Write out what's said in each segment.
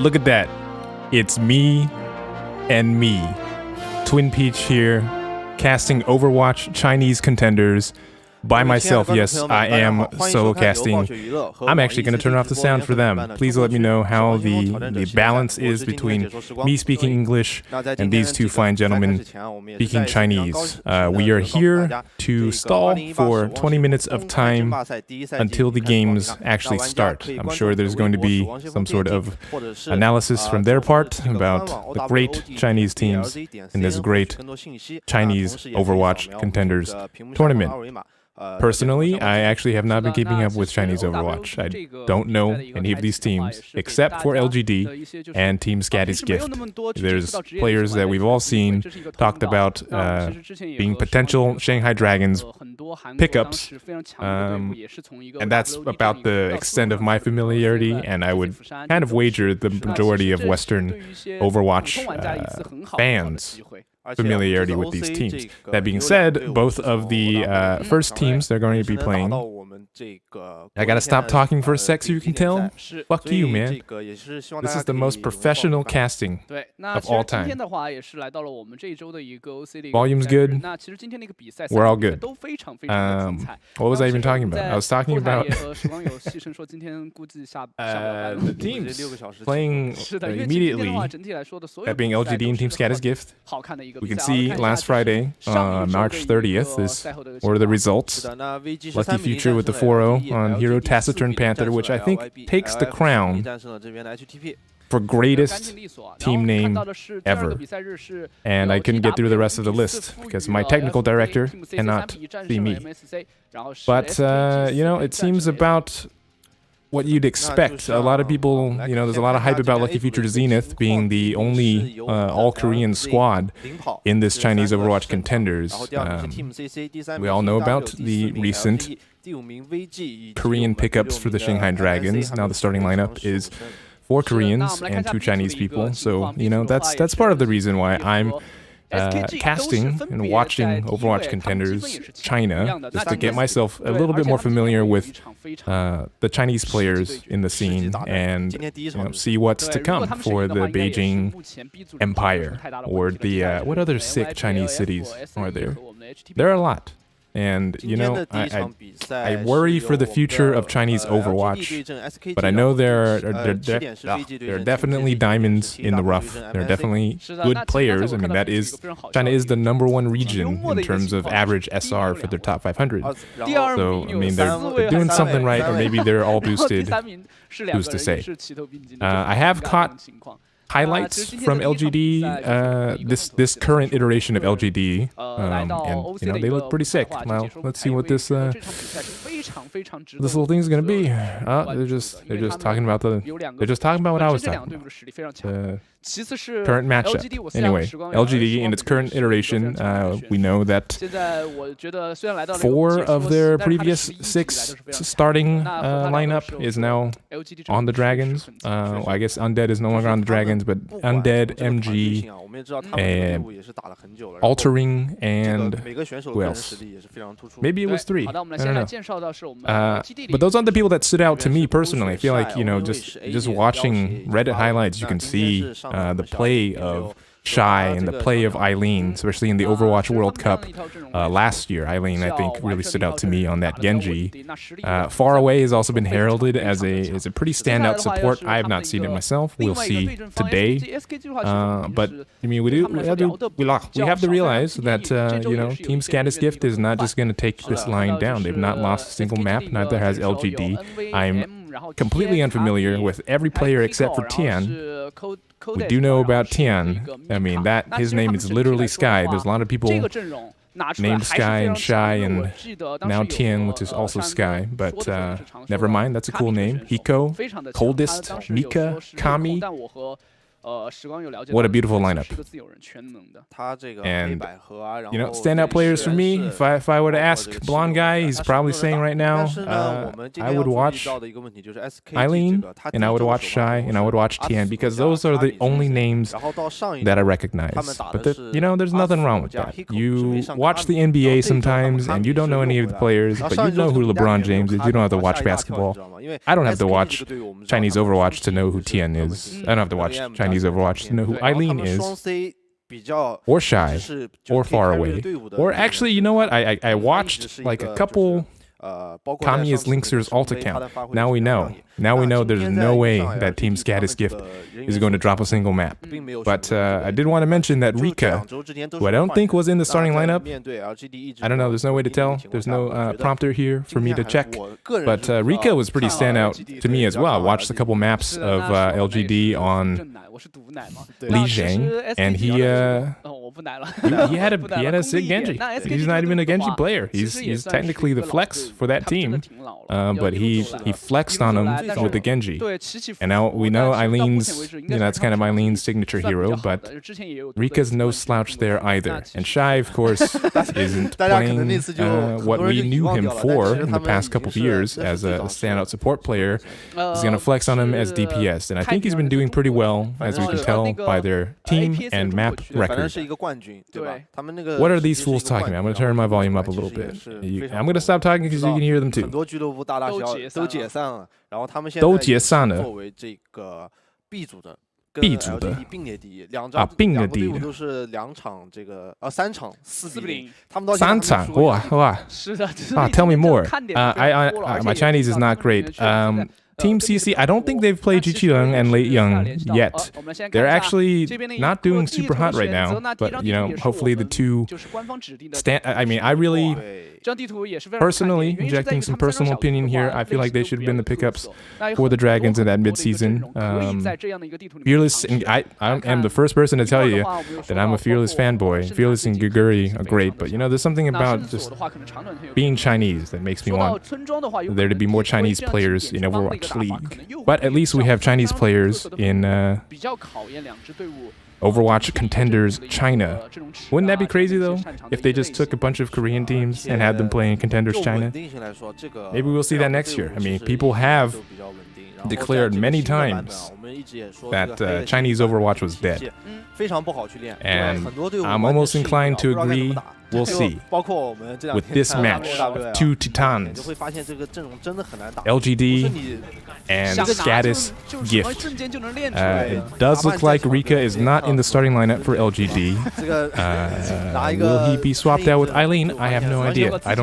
Look at that. It's me and me. Twin Peach here, casting Overwatch Chinese Contenders. By myself, yes, I am solo casting. I'm actually going to turn off the sound for them. Please let me know how the balance is between me speaking English and these two fine gentlemen speaking Chinese. We are here to stall for 20 minutes of time until the games actually start. I'm sure there's going to be some sort of analysis from their part about the great Chinese teams in this great Chinese Overwatch Contenders tournament. Personally, I actually have not been keeping up with Chinese Overwatch. I don't know any of these teams, except for LGD and Team Skadi's Gift. There's players that we've all seen talked about being potential Shanghai Dragons pickups, and that's about the extent of my familiarity, and I would kind of wager the majority of Western Overwatch fans' familiarity with these teams. That being said, both of the first teams they're going to be playing. I gotta stop talking for a sec so you can tell. Fuck you, man. This is the most professional casting of all time. Volume's good. We're all good. What was I even talking about? I was talking about the teams playing immediately, that being LGD and Team Skadi's Gift. We can see last Friday, March 30th, were the results. Lucky Future with the 4-0 on Hero Taciturn Panther, which I think takes the crown for greatest team name ever. And I couldn't get through the rest of the list because my technical director cannot see me. But, you know, it seems about what you'd expect. A lot of people, you know, there's a lot of hype about Lucky Future Zenith being the only all-Korean squad in this Chinese Overwatch Contenders. We all know about the recent Korean pickups for the Shanghai Dragons. Now the starting lineup is 4 Koreans and 2 Chinese people. So, you know, that's part of the reason why I'm casting and watching Overwatch Contenders China, just to get myself a little bit more familiar with the Chinese players in the scene and, you know, see what's to come for the Beijing Empire, or the what other sick Chinese cities are there? There are a lot. And, you know, I worry for the future of Chinese Overwatch, but I know there are definitely diams in the rough. There are definitely good players. I mean, China is the #1 region in terms of average SR for their top 500. So, I mean, they're doing something right, or maybe they're all boosted. Who's to say? I have caught highlights from LGD, this current iteration of LGD, and, you know, they look pretty sick. Well, let's see what this little thing is gonna be. They're just talking about what I was talking about. Current matchup. Anyway, LGD in its current iteration, we know that 4 of their previous 6 starting lineup is now on the Dragons. Well, I guess Undead is no longer on the Dragons, but Undead, MG, Altering, and who else? Maybe it was 3. I don't know. But those aren't the people that stood out to me personally. I feel like, you know, just watching Reddit highlights, you can see the play of Shy and the play of Eileen, especially in the Overwatch World Cup last year. Eileen, I think, really stood out to me on that Genji. Far Away has also been heralded as a pretty standout support. I have not seen it myself. We'll see today. But I mean, we have to realize that you know, Team Skadi's Gift is not just going to take this line down. They've not lost a single map. Neither has LGD. I'm completely unfamiliar with every player except for Tian. We do know about Tian. I mean, his name is literally Sky. There's a lot of people named Sky and Shy, and now Tian, which is also Sky. But never mind, that's a cool name. Hiko, Coldest, Mika, Kami. What a beautiful lineup. And, you know, standout players for me, if I were to ask Blonde Guy, he's probably saying right now, I would watch Eileen, and I would watch Shy, and I would watch Tian, because those are the only names that I recognize. But, you know, there's nothing wrong with that. You watch the NBA sometimes, and you don't know any of the players, but you know who LeBron James is. You don't have to watch basketball. I don't have to watch Chinese Overwatch to know who Tian is. I don't have to watch Chinese Overwatch to know who Eileen is. Or Shy. Or Far Away. Or actually, you know what? I watched like a couple Kami's Linkser's alt account. Now we know. Now we know there's no way that Team Skadi's Gift is going to drop a single map. But I did want to mention that Rika, who I don't think was in the starting lineup, I don't know, there's no way to tell. There's no prompter here for me to check. But Rika was pretty standout to me as well. I watched a couple maps of LGD on Li Zheng, and he had a sick Genji. He's not even a Genji player. He's technically the flex for that team, but he flexed on him with the Genji. And now we know Eileen's, that's kind of Eileen's signature hero, but Rika's no slouch there either. And Shy, of course, isn't playing what we knew him for in the past couple of years as a standout support player. He's going to flex on him as DPS, and I think he's been doing pretty well, as we can tell by their team and map record. What are these fools talking about? I'm going to turn my volume up a little bit. I'm going to stop talking because you can hear them too. 都解散了。B 组的啊，并列第一的，三场哇！是的，Tell me more. My Chinese is not great. Team CC, I don't think they've played Jiqileng and Lei Young yet. They're actually not doing super hot right now, but hopefully the two I really, personally, injecting some personal opinion here, I feel like they should have been the pickups for the Dragons in that mid-season. Fearless, and I am the first person to tell you that I'm a Fearless fanboy. Fearless and Guguri are great, but there's something about just being Chinese that makes me want there to be more Chinese players in Overwatch League. But at least we have Chinese players in Overwatch Contenders China. Wouldn't that be crazy though, if they just took a bunch of Korean teams and had them play in Contenders China? Maybe we'll see that next year. I mean, people have declared many times that Chinese Overwatch was dead. And I'm almost inclined to agree. We'll see. With this match of two titans, LGD and Skadi's Gift. It does look like Rika is not in the starting lineup for LGD. Will he be swapped out with Eileen? I have no idea. I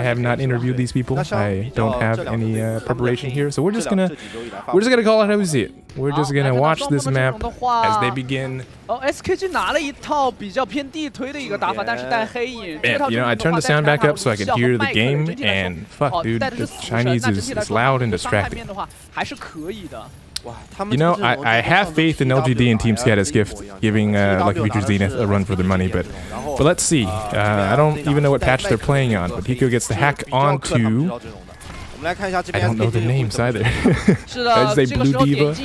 have not interviewed these people. I don't have any preparation here, so we're just gonna call it how we see it. We're just gonna watch this map as they begin. SKG 拿了一套比较偏地推的一个打法，但是带黑影。I turned the sound back up so I could hear the game, and fuck, dude, the Chinese is loud and distracting. I have faith in LGD and Team Skadi's Gift giving Lucky Future Zenith a run for their money, but let's see. I don't even know what patch they're playing on, but Hiko gets the hack onto. I don't know the names either. I'd say Blue Diva. What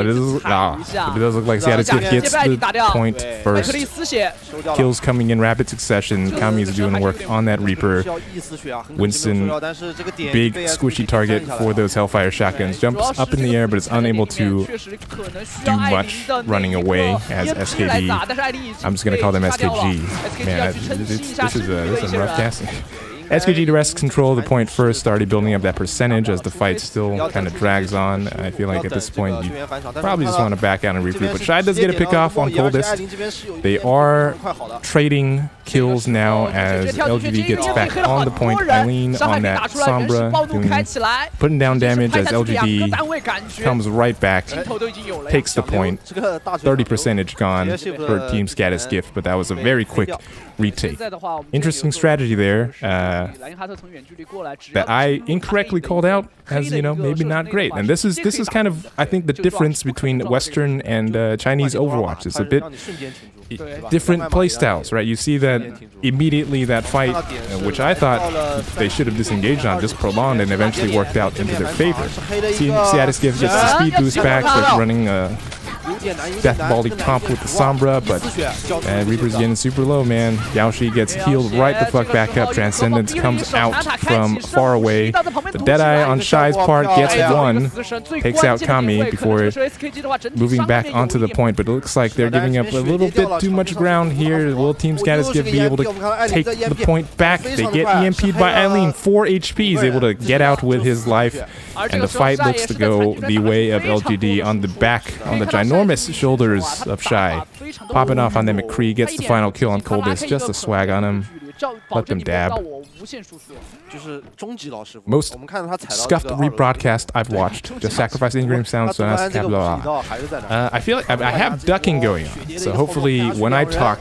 is it? It does look like Skadi's Gift gets the point first. Kills coming in rapid succession. Kami is doing work on that Reaper. Winston, big squishy target for those Hellfire shotguns. Jumps up in the air, but is unable to do much running away as SKD. I'm just going to call them SKG. Man, this is a rough casting. SKG wrests control the point first, started building up that percentage as the fight still kind of drags on. I feel like at this point you probably just want to back out and regroup. But Shy does get a pick off on Coldest. They are trading kills now as LGD gets back on the point. Eileen on that Sombra, putting down damage as LGD comes right back, takes the point. 30% gone for Team Skadi's Gift, but that was a very quick retake. Interesting strategy there that I incorrectly called out as, maybe not great. And this is kind of, I think, the difference between Western and Chinese Overwatch. It's a bit different playstyles, right? You see that immediately that fight, which I thought they should have disengaged on, just prolonged and eventually worked out into their favor. Skadi's Gift gets the speed boost back, like running death volley comp with the Sombra, but Reaper's getting super low, man. Yaoshi gets healed right the fuck back up. Transcendence comes out from far away. The Deadeye on Shy's part gets one, takes out Kami before moving back onto the point, but it looks like they're giving up a little bit too much ground here. Will Team Skadi be able to take the point back? They get EMP'd by Eileen. 4 HP. He's able to get out with his life, and the fight looks to go the way of LGD on the back, on the ginormous shoulders of Shy. Popping off on them. McCree gets the final kill on Coldest. Just a swag on him. Let them dab. Most scuffed rebroadcast I've watched. Just sacrifice in-game sounds. I feel like I have ducking going on, so hopefully when I talk,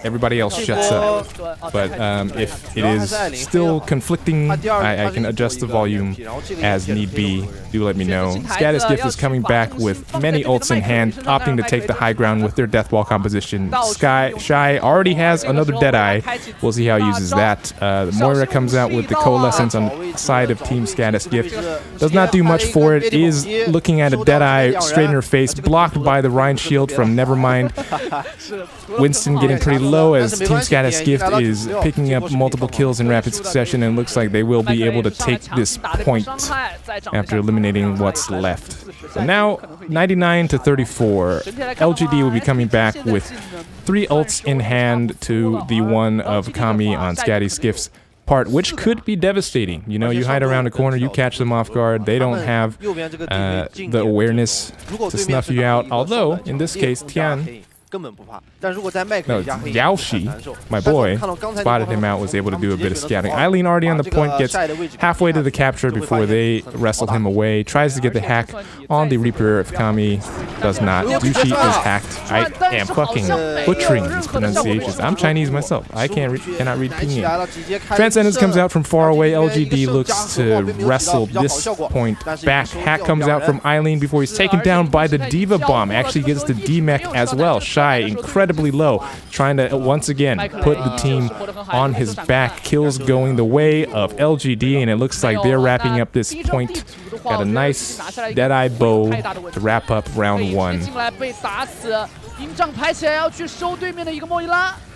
everybody else shuts up. But if it is still conflicting, I can adjust the volume as need be. Do let me know. Skadi's Gift is coming back with many ults in hand, opting to take the high ground with their death wall composition. Shy already has another Deadeye. We'll see how he uses that. Moira comes out with the Coalescence on the side of Team Skadi's Gift. Does not do much for it. Is looking at a Deadeye straight in her face, blocked by the Rhine shield from Nevermind. Winston getting pretty low as Team Skadi's Gift is picking up multiple kills in rapid succession, and looks like they will be able to take this point after eliminating what's left. So now 99 to 34. LGD will be coming back with 3 ults in hand to the one of Kami on Skadi's Gift's part, which could be devastating. You know, you hide around a corner, you catch them off guard, they don't have the awareness to snuff you out. Although, in this case, Tian... Yaoshi, my boy, spotted him out, was able to do a bit of scouting. Eileen already on the point, gets halfway to the capture before they wrestled him away. Tries to get the hack on the Reaper of Kami, does not. Dushi is hacked. I am fucking butchering these pronunciations. I'm Chinese myself. I cannot read Pinyin. Transcendence comes out from far away. LGD looks to wrestle this point back. Hack comes out from Eileen before he's taken down by the Diva Bomb. Actually gets the D-Mech as well. Shy incredibly low, trying to once again put the team on his back. Kills going the way of LGD, and it looks like they're wrapping up this point. Got a nice Deadeye bow to wrap up round 1.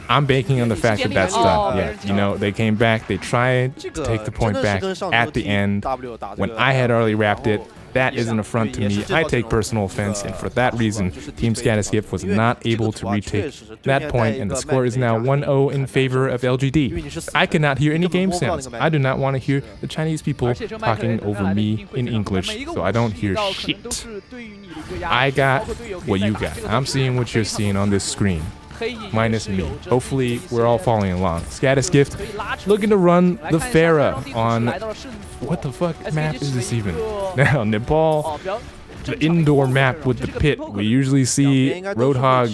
I'm banking on the fact that that's done. Yeah, you know, they came back, they tried to take the point back at the end when I had already wrapped it. That is an affront to me. I take personal offense, and for that reason, Team Skadi's Gift was not able to retake that point, and the score is now 1-0 in favor of LGD. I cannot hear any game sounds. I do not want to hear the Chinese people talking over me in English, so I don't hear shit. I got what you got. I'm seeing what you're seeing on this screen. Minus me. Hopefully, we're all following along. Skadi's Gift looking to run the Farah on... What the fuck map is this even? Now, Nepal, the indoor map with the pit. We usually see Roadhog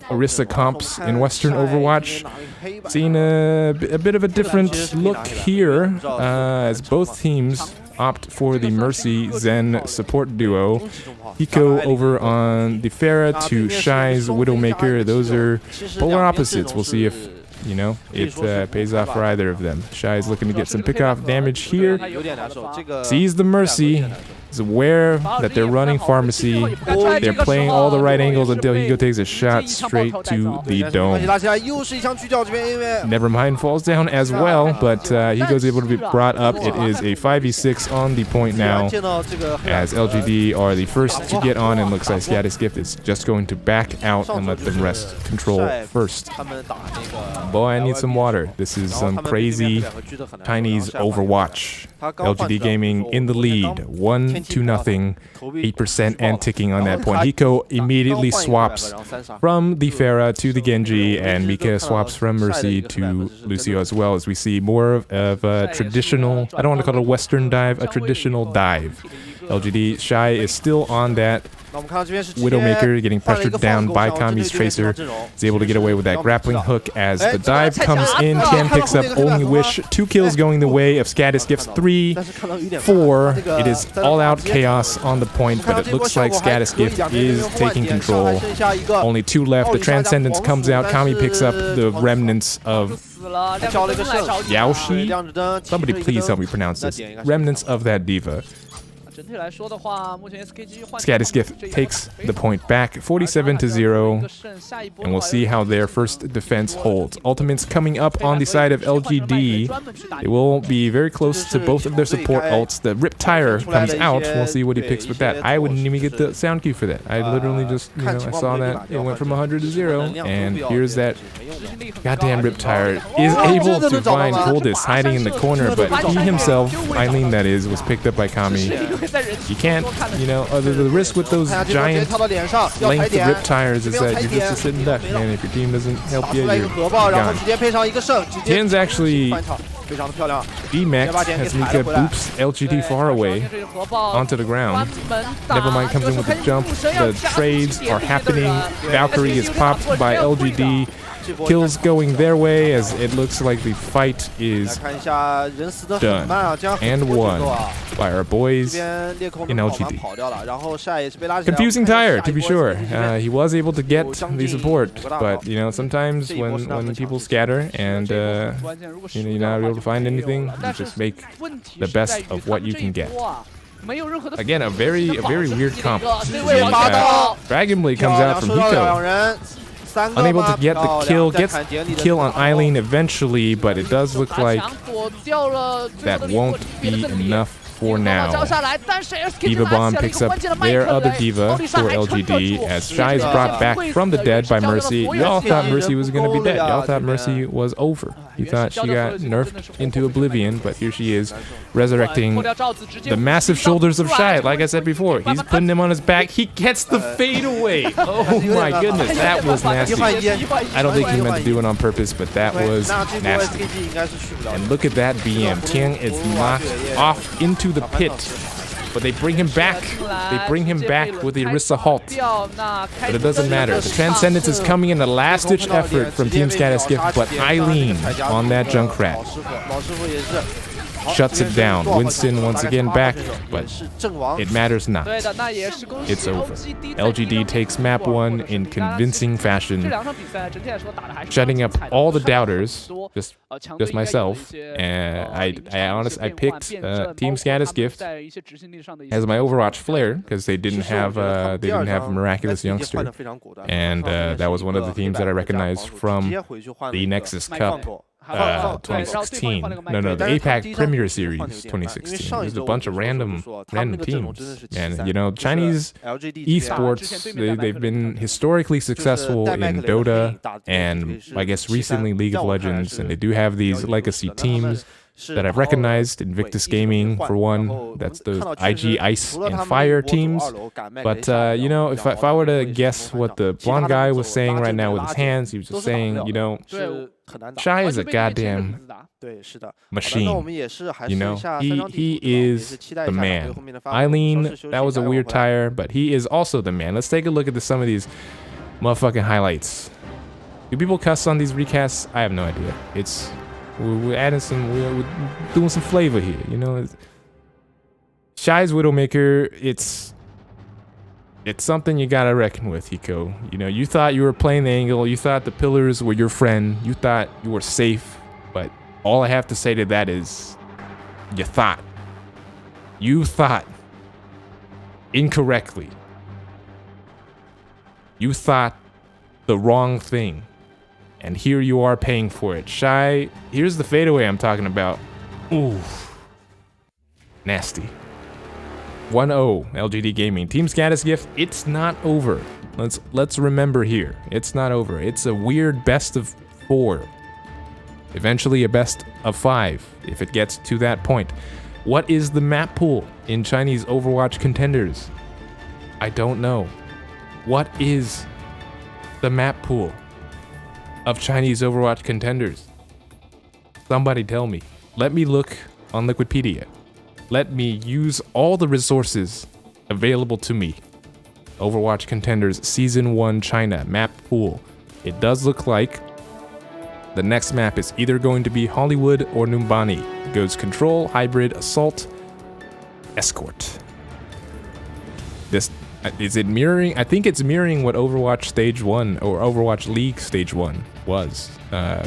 Orisa comps in Western Overwatch. Seeing a bit of a different look here as both teams opt for the Mercy Zen support duo. Hiko over on the Farah to Shy's Widowmaker. Those are polar opposites. We'll see if, you know, it pays off for either of them. Shy's looking to get some pick-off damage here. Sees the Mercy. Is aware that they're running Pharmacy. They're playing all the right angles until Hiko takes a shot straight to the dome. Nevermind falls down as well, but Hiko's able to be brought up. It is a 5v6 on the point now, as LGD are the first to get on, and looks like Skadi's Gift is just going to back out and let them rest control first. Boy, I need some water. This is some crazy Chinese Overwatch. LGD Gaming in the lead, 1-0, 8% and ticking on that point. Hiko immediately swaps from the Farah to the Genji, and Mika swaps from Mercy to Lucio as well, as we see more of a traditional, I don't want to call it a Western dive, a traditional dive. LGD Shy is still on that Widowmaker, getting pressured down by Kami's Tracer. Is able to get away with that grappling hook as the dive comes in. Tian picks up Only Wish. 2 kills going the way of Skadi's Gift's 3, 4. It is all-out chaos on the point, but it looks like Skadi's Gift is taking control. Only 2 left. The Transcendence comes out. Kami picks up the remnants of Yaoshi. Somebody please help me pronounce this. Remnants of that diva. Skadi's Gift takes the point back, 47-0, and we'll see how their first defense holds. Ultimates coming up on the side of LGD. It will be very close to both of their support ults. The Riptire comes out. We'll see what he picks with that. I wouldn't even get the sound cue for that. I literally just, I saw that it went from 100 to 0, and here's that goddamn Riptire is able to find Coldest hiding in the corner, but he himself, Eileen that is, was picked up by Kami. You can't, the risk with those giant length Riptires is that you're just a sitting duck, and if your team doesn't help you, you're gone. Tien's actually D-Mech as Mika boops LGD far away onto the ground. Nevermind comes in with the jump. The trades are happening. Valkyrie is popped by LGD. Kills going their way as it looks like the fight is done and won by our boys in LGD. Confusing tire, to be sure. He was able to get the support, but sometimes when people scatter and you're not able to find anything, you just make the best of what you can get. Again, a very weird comp. Dragon Blade comes out from Hiko. Unable to get the kill, gets the kill on Eileen eventually, but it does look like that won't be enough for now. Diva Bomb picks up their other Diva for LGD as Shy is brought back from the dead by Mercy. Y'all thought Mercy was going to be dead. Y'all thought Mercy was over. You thought she got nerfed into oblivion, but here she is resurrecting the massive shoulders of Shy. Like I said before, he's putting him on his back. He gets the fade away. Oh my goodness, that was nasty. I don't think he meant to do it on purpose, but that was nasty. And look at that BM. Tian is knocked off into the pit, but they bring him back. They bring him back with the Orisa halt. But it doesn't matter. The Transcendence is coming in the last-ditch effort from Team Skadi's Gift, but Eileen on that Junkrat shuts it down. Winston once again back, but it matters not. It's over. LGD takes map 1 in convincing fashion, shutting up all the doubters, just myself. And I picked Team Skadi's Gift as my Overwatch flair because they didn't have a miraculous youngster, and that was one of the teams that I recognized from the Nexus Cup. 2016. No, the APAC Premier Series 2016. There's a bunch of random teams. And, Chinese esports, they've been historically successful in Dota and, I guess, recently League of Legends. And they do have these legacy teams that I've recognized. Invictus Gaming, for one. That's those IG Ice and Fire teams. But, if I were to guess what the blonde guy was saying right now with his hands, he was just saying, Shy is a goddamn machine. He is the man. Eileen, that was a weird tire, but he is also the man. Let's take a look at some of these motherfucking highlights. Do people cuss on these recasts? I have no idea. We're adding we're doing some flavor here, Shy's Widowmaker, it's something you gotta reckon with, Hiko. You thought you were playing the angle, you thought the pillars were your friend, you thought you were safe, but all I have to say to that is, you thought incorrectly. You thought the wrong thing. And here you are paying for it. Shy, here's the fadeaway I'm talking about. Ooh. Nasty. 1-0, LGD Gaming. Team Skadi's Gift, it's not over. Let's remember here. It's not over. It's a weird best of 4. Eventually a best of 5, if it gets to that point. What is the map pool in Chinese Overwatch Contenders? I don't know. What is the map pool of Chinese Overwatch Contenders? Somebody tell me. Let me look on Liquipedia. Let me use all the resources available to me. Overwatch Contenders Season 1 China map pool. It does look like the next map is either going to be Hollywood or Numbani. It goes Control, Hybrid, Assault, Escort. Is it mirroring? I think it's mirroring what Overwatch Stage 1 or Overwatch League Stage 1 was.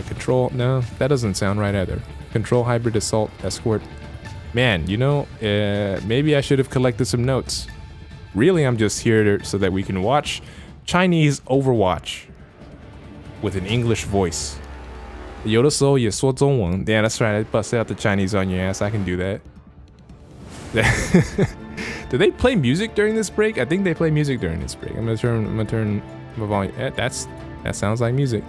Control, no, that doesn't sound right either. Control, Hybrid, Assault, Escort. Man, you know, maybe I should have collected some notes. Really, I'm just here so that we can watch Chinese Overwatch with an English voice. 有的时候也说中文. Yeah, that's right. I busted out the Chinese on your ass. I can do that. Do they play music during this break? I think they play music during this break. I'm gonna turn my volume. That sounds like music.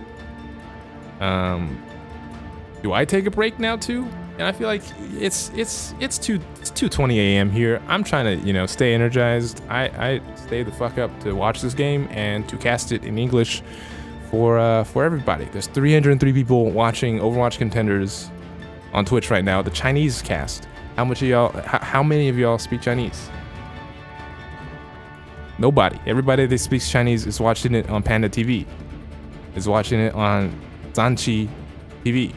Do I take a break now too? And I feel like it's 2:20 a.m. here. I'm trying to, you know, stay energized. I stay the fuck up to watch this game and to cast it in English for everybody. There's 303 people watching Overwatch Contenders on Twitch right now. The Chinese cast. How many of y'all speak Chinese? Nobody. Everybody that speaks Chinese is watching it on Panda TV. Is watching it on Zanchi TV.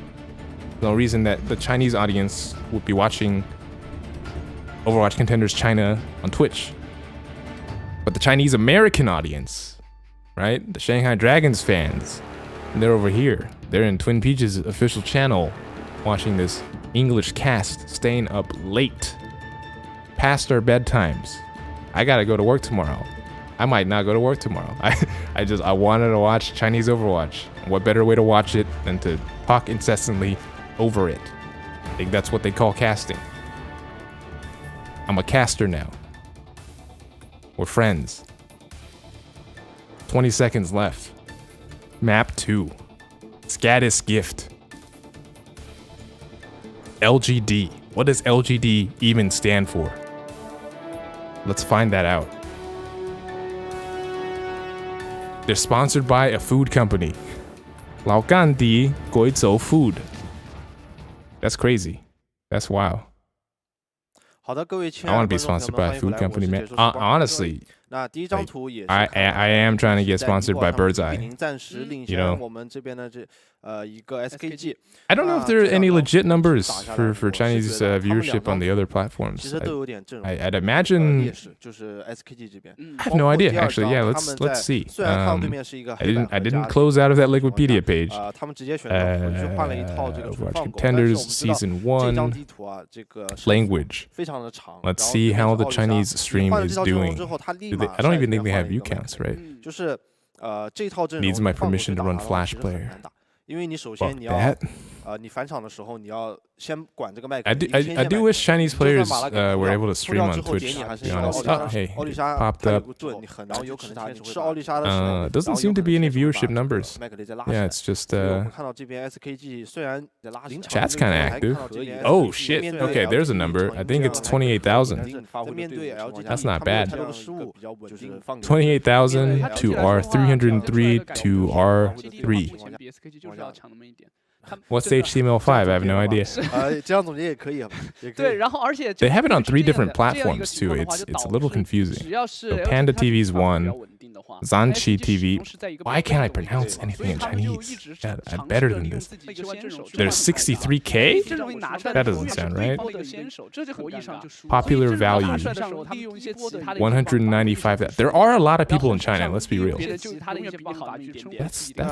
No reason that the Chinese audience would be watching Overwatch Contenders China on Twitch. But the Chinese American audience, right? The Shanghai Dragons fans, they're over here. They're in Twin Peaks' official channel watching this English cast, staying up late, past our bedtimes. I gotta go to work tomorrow. I might not go to work tomorrow. I wanted to watch Chinese Overwatch. What better way to watch it than to talk incessantly over it? I think that's what they call casting. I'm a caster now. We're friends. 20 seconds left. Map 2. Skadi's gift. LGD. What does LGD even stand for? Let's find that out. They're sponsored by a food company. 老干迪贵州 food. That's crazy. That's wild. I want to be sponsored by a food company, man. Honestly, I am trying to get sponsored by Bird's Eye. You know, I don't know if there are any legit numbers for Chinese viewership on the other platforms. I'd imagine. I have no idea, actually. Yeah, let's see. I didn't close out of that Wikipedia page. Overwatch Contenders Season 1 language. Let's see how the Chinese stream is doing. I don't even think they have view counts, right? Needs my permission to run Flash Player. Fuck that. I do wish Chinese players were able to stream on Twitch, to be honest. Oh, hey, it popped up. Doesn't seem to be any viewership numbers. Yeah, it's just chat's kind of active. Oh shit. Okay, there's a number. I think it's 28,000. That's not bad. 28,000 to R303 to R3. What's the HTML5? I have no idea. They have it on 3 different platforms too. It's a little confusing. So Panda TV's 1, Zanchi TV. Why can't I pronounce anything in Chinese? Yeah, I'm better than this. There's 63K? That doesn't sound right. Popular value 195. There are a lot of people in China, let's be real. That's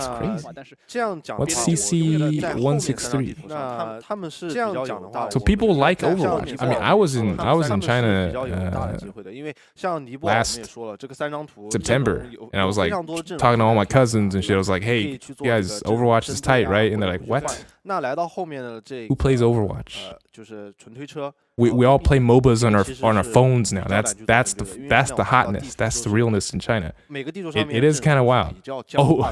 crazy. What's CC 163? So people like Overwatch. I mean, I was in China last September, and I was like talking to all my cousins and shit. I was like, hey, you guys, Overwatch is tight, right? And they're like, what? Who plays Overwatch? We all play MOBAs on our phones now. That's the hotness. That's the realness in China. It is kind of wild. Oh,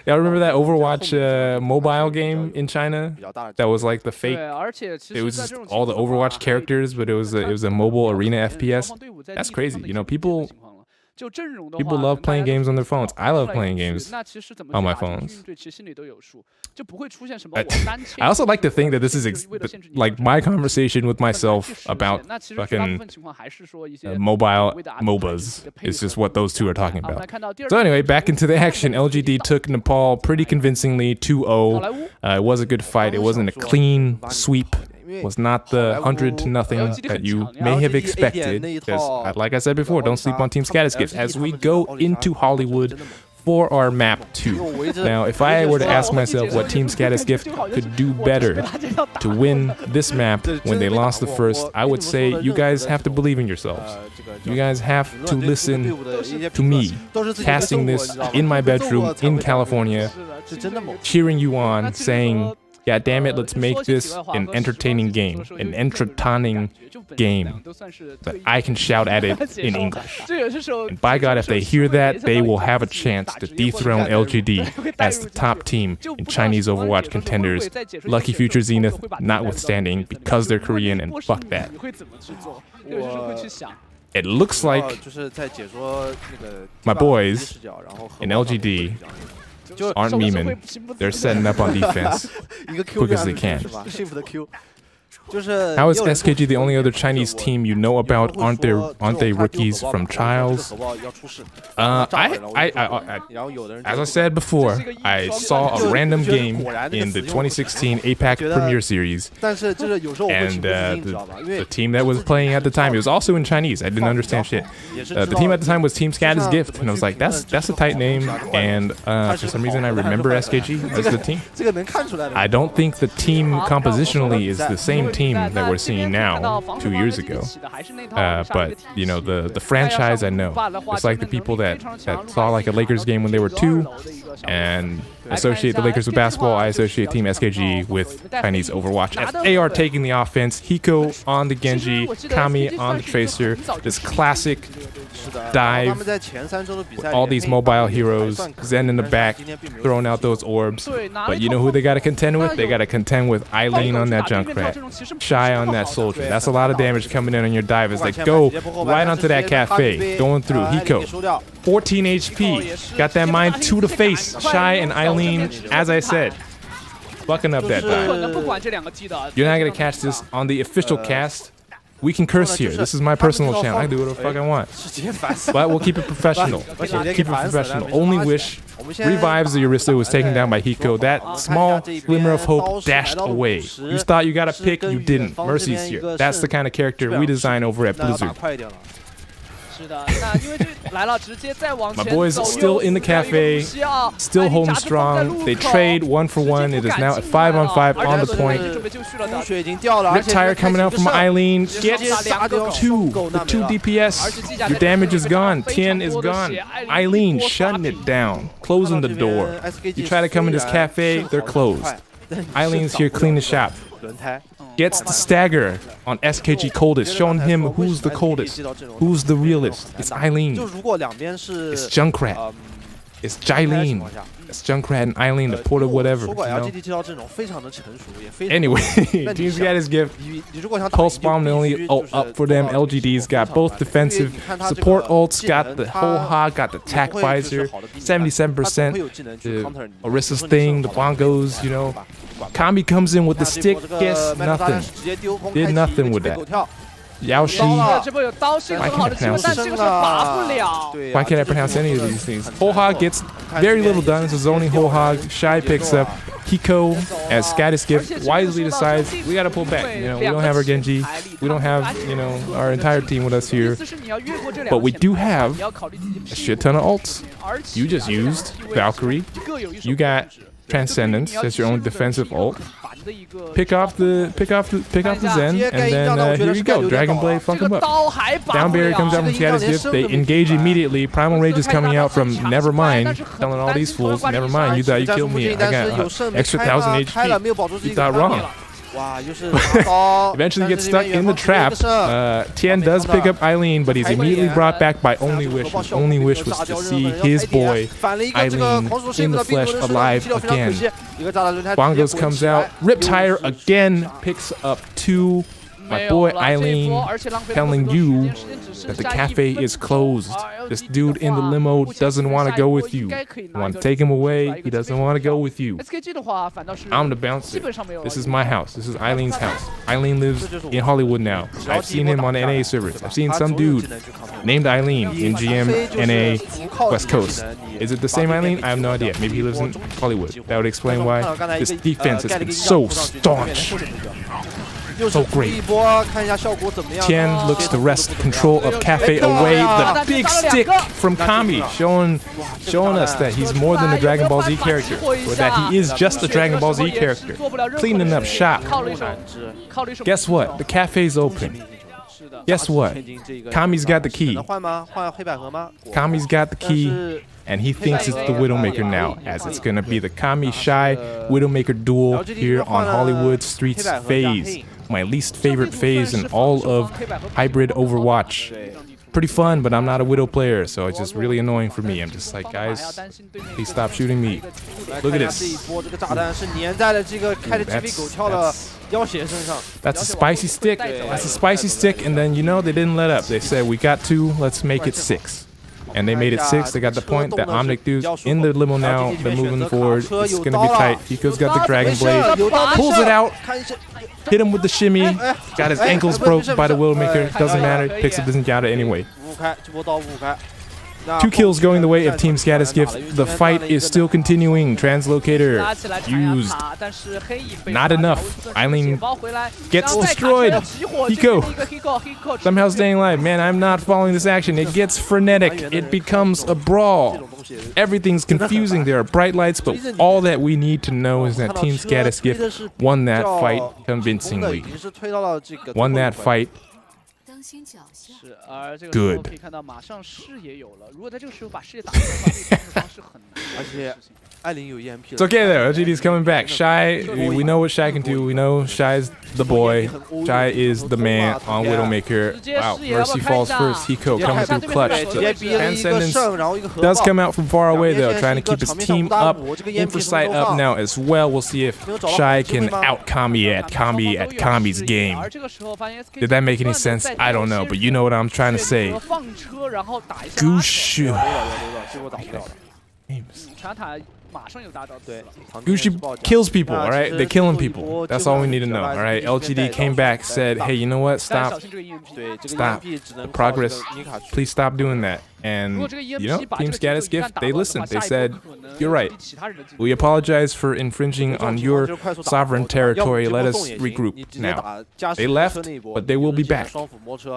y'all remember that Overwatch mobile game in China? That was like the fake. It was just all the Overwatch characters, but it was a mobile arena FPS. That's crazy. You know, people love playing games on their phones. I love playing games on my phones. I also like to think that this is like my conversation with myself about fucking mobile MOBAs. It's just what those two are talking about. So anyway, back into the action. LGD took Nepal pretty convincingly 2-0. It was a good fight. It wasn't a clean sweep. Was not the 100-0 that you may have expected. Because, like I said before, don't sleep on Team Skadi's gift. As we go into Hollywood for our map 2. Now, if I were to ask myself what Team Skadi's Gift could do better to win this map when they lost the first, I would say you guys have to believe in yourselves. You guys have to listen to me, casting this in my bedroom in California, cheering you on, saying, "God damn it, let's make this an entertaining game, an entertaining game that I can shout at it in English." And by God, if they hear that, they will have a chance to dethrone LGD as the top team in Chinese Overwatch contenders. Lucky Future Zenith notwithstanding, because they're Korean, and fuck that. It looks like my boys in LGD aren't memeing. They're setting up on defense quick as they can. How is SKG the only other Chinese team you know about? Aren't they rookies from trials? As I said before, I saw a random game in the 2016 APAC Premier Series, and the team that was playing at the time, it was also in Chinese. I didn't understand shit. The team at the time was Team Skadi's Gift, and I was like, that's a tight name. And for some reason, I remember SKG as the team. I don't think the team compositionally is the same team that we're seeing now 2 years ago, but you know, the franchise I know. It's like the people that saw like a Lakers game when they were 2 and associate the Lakers with basketball. I associate Team SKG with Chinese Overwatch, as they are taking the offense. Hiko on the Genji, Kami on the Tracer, this classic dive with all these mobile heroes, Zen in the back throwing out those orbs. But you know who they gotta contend with? They gotta contend with Eileen on that Junkrat, Shy on that Soldier. That's a lot of damage coming in on your dive as they go right onto that cafe, going through. Hiko, 14 HP, got that mine to the face. Shy and Eileen, as I said, fucking up that dive. You're not gonna catch this on the official cast. We can curse here. This is my personal channel. I can do whatever the fuck I want. But we'll keep it professional. Only Wish revives the Orisa who was taken down by Hiko. That small glimmer of hope dashed away. You thought you got a pick, you didn't. Mercy's here. That's the kind of character we design over at Blizzard. My boys still in the cafe, still holding strong. They trade 1 for 1. It is now a 5-on-5 on the point. Riptire coming out from Eileen. Gets 2. The 2 DPS. Your damage is gone. Tien is gone. Eileen shutting it down, closing the door. You try to come in this cafe, they're closed. Eileen's here clean the shop. Gets the stagger on SKG coldest, showing him who's the coldest, who's the realist. It's Eileen. It's Junkrat. It's Jylene. It's Junkrat and Eileen, the port of whatever. You know? Anyway, Team Skadi's Gift. Pulse Bomb, the only ult up for them. LGD's got both defensive support ults, got the whole hog, got the tac visor, 77%. The Orisa's thing, the bongos, you know. Kami comes in with the stick, guess nothing. Did nothing with that. Yaoshi. Why can't I pronounce this? Why can't I pronounce any of these things? Whole hog gets very little done. It's a zoning whole hog. Shy picks up. Hiko, as Skadi's Gift, wisely decides we gotta pull back. You know, we don't have our Genji. We don't have, you know, our entire team with us here. But we do have a shit ton of ults. You just used Valkyrie. You got Transcendence as your own defensive ult. Pick off the Zen, and then here you go. Dragon Blade, fuck him up. Down barrier comes out from Skadi's Gift. They engage immediately. Primal Rage is coming out from Nevermind, telling all these fools, never mind, you thought you killed me. I got extra 1000 HP. You thought wrong. Eventually gets stuck in the trap. Tien does pick up Eileen, but he's immediately brought back by Only Wish. His only wish was to see his boy Eileen in the flesh, alive again. Bongos comes out. Riptire again picks up 2. My boy Eileen telling you that the cafe is closed. This dude in the limo doesn't want to go with you. You want to take him away, he doesn't want to go with you. I'm the bouncer. This is my house. This is Eileen's house. Eileen lives in Hollywood now. I've seen him on NA servers. I've seen some dude named Eileen in GM, NA, West Coast. Is it the same Eileen? I have no idea. Maybe he lives in Hollywood. That would explain why this defense has been so staunch. So great. Tian looks to wrest control of Cafe away. The big stick from Kami, showing us that he's more than a Dragon Ball Z character, or that he is just a Dragon Ball Z character. Cleaning up shop. Guess what? The cafe's open. Guess what? Kami's got the key. Kami's got the key, and he thinks it's the Widowmaker now, as it's gonna be the Kami-Shy Widowmaker duel here on Hollywood Streets phase. My least favorite phase in all of hybrid Overwatch. Pretty fun, but I'm not a Widow player, so it's just really annoying for me. I'm just like, guys, please stop shooting me. Look at this. That's a spicy stick. That's a spicy stick, and then, you know, they didn't let up. They said, we got 2, let's make it 6. And they made it 6. They got the point. The Omnic dude's in the limo now. They're moving forward. It's gonna be tight. Hiko's got the Dragon Blade. Pulls it out. Hit him with the shimmy. Got his ankles broke by the Widowmaker. Doesn't matter. Picks up the Zenyatta anyway. 2 kills going the way of Team Skadi's Gift. The fight is still continuing. Translocator used. Not enough. Eileen gets destroyed. Hiko somehow staying alive. Man, I'm not following this action. It gets frenetic. It becomes a brawl. Everything's confusing. There are bright lights, but all that we need to know is that Team Skadi's Gift won that fight convincingly. Won that fight. Good. It's okay though, LGD's coming back. Shy, we know what Shy can do. We know Shy's the boy. Shy is the man on Widowmaker. Wow, Mercy falls first. Hiko coming through clutch. The Transcendence does come out from far away though, trying to keep his team up. Infrasight up now as well. We'll see if Shy can out Kami at Kami's game. Did that make any sense? I don't know, but you know what I'm trying to say. Gushu. Gucci kills people, alright? They're killing people. That's all we need to know, alright? LGD came back, said, hey, you know what? Stop. The progress. Please stop doing that. And, you know, Team Skadi's Gift, they listened. They said, you're right. We apologize for infringing on your sovereign territory. Let us regroup now. They left, but they will be back. It was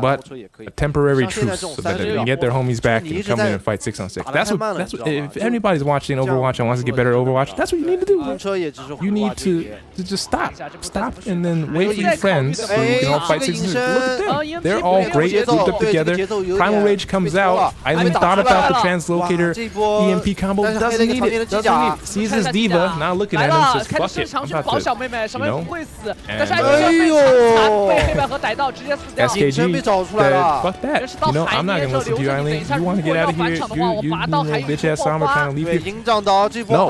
but a temporary truce so that they can get their homies back and come in and fight 6-on-6. That's what if anybody's watching Overwatch and wants to get better at Overwatch, that's what you need to do. You need to just stop and then wait for your friends so you can all fight 6-on-6. Look at them. They're all great, grouped up together. Primal Rage comes out. Eileen thought about the Translocator EMP combo. Doesn't need it. Sees his diva, now looking at him, says, fuck it. I'm about to, you know. And SKG said, fuck that. You know, I'm not gonna listen to you, Eileen. You want to get out of here? You bitch ass Samba trying to leave you. No.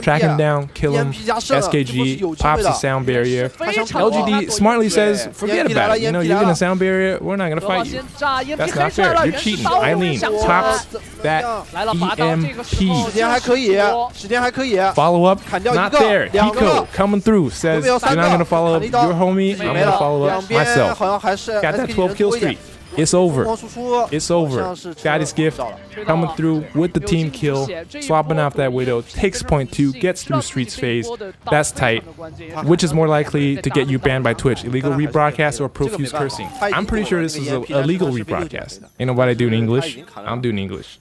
Track him down, kill him. SKG pops the sound barrier. LGD smartly says, forget about it. You know, you're gonna sound barrier. We're not gonna fight you. That's not fair. You're cheating. Eileen pops that EMP. Follow up, not there. Hiko coming through says, you're not gonna follow up your homie. I'm gonna follow up myself. Got that 12 kill streak. It's over. It's over. Skadi's Gift coming through with the team kill, swapping off that Widow, takes point 2, gets through Streets phase. That's tight. Which is more likely to get you banned by Twitch? Illegal rebroadcast or profuse cursing? I'm pretty sure this is a legal rebroadcast. Ain't nobody doing English. I'm doing English.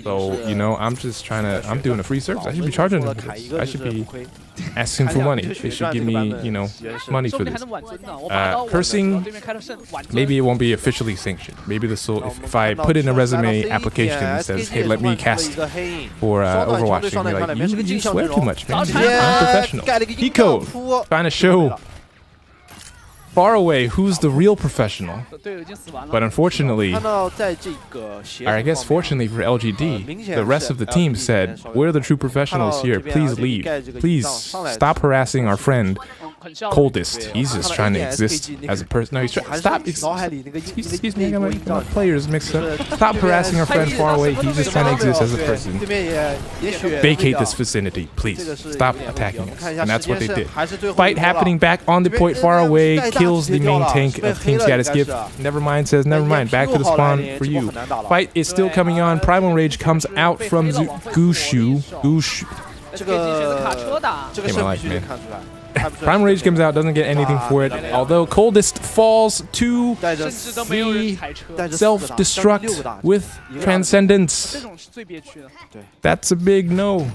So, you know, I'm just trying to, I'm doing a free service. I should be charging them for this. I should be asking for money. They should give me, you know, money for this. Cursing, maybe it won't be officially sanctioned. Maybe this will, if I put in a resume application that says, hey, let me cast for Overwatch, and you're like, you swear too much, man. I'm professional. Hiko trying to show far away who's the real professional. But unfortunately, or I guess fortunately for LGD, the rest of the team said, we're the true professionals here, please leave. Please stop harassing our friend Coldest. He's just trying to exist as a person. No, he's trying. Stop. Excuse me, I got my players mixed up. Stop harassing our friend far away. He's just trying to exist as a person. Vacate this vicinity, please. Stop attacking us. And that's what they did. Fight happening back on the point far away. Kills the main tank of Team Skadi's Gift. Nevermind says, never mind. Back to the spawn for you. Fight is still coming on. Primal Rage comes out from Gushu. Hate my life, man. Prime Rage comes out, doesn't get anything for it. Although Coldest falls to the self-destruct with Transcendence. That's a big no.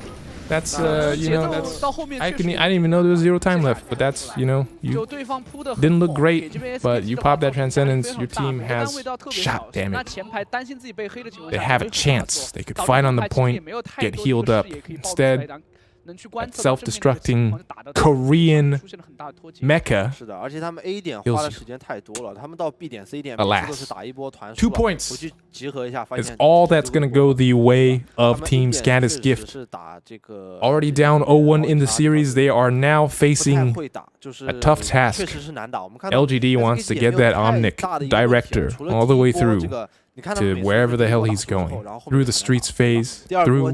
That's you know, that's I didn't even know there was 0 time left, but that's, you know, you didn't look great, but you pop that Transcendence, your team has shot, damn it. They have a chance. They could fight on the point, get healed up. Instead, that self-destructing Korean mecha alas, 2 points is all that's gonna go the way of Team Skadi's gift. Already down 0-1 in the series, they are now facing a tough task. LGD wants to get that Omnic director all the way through to wherever the hell he's going, through the streets phase, through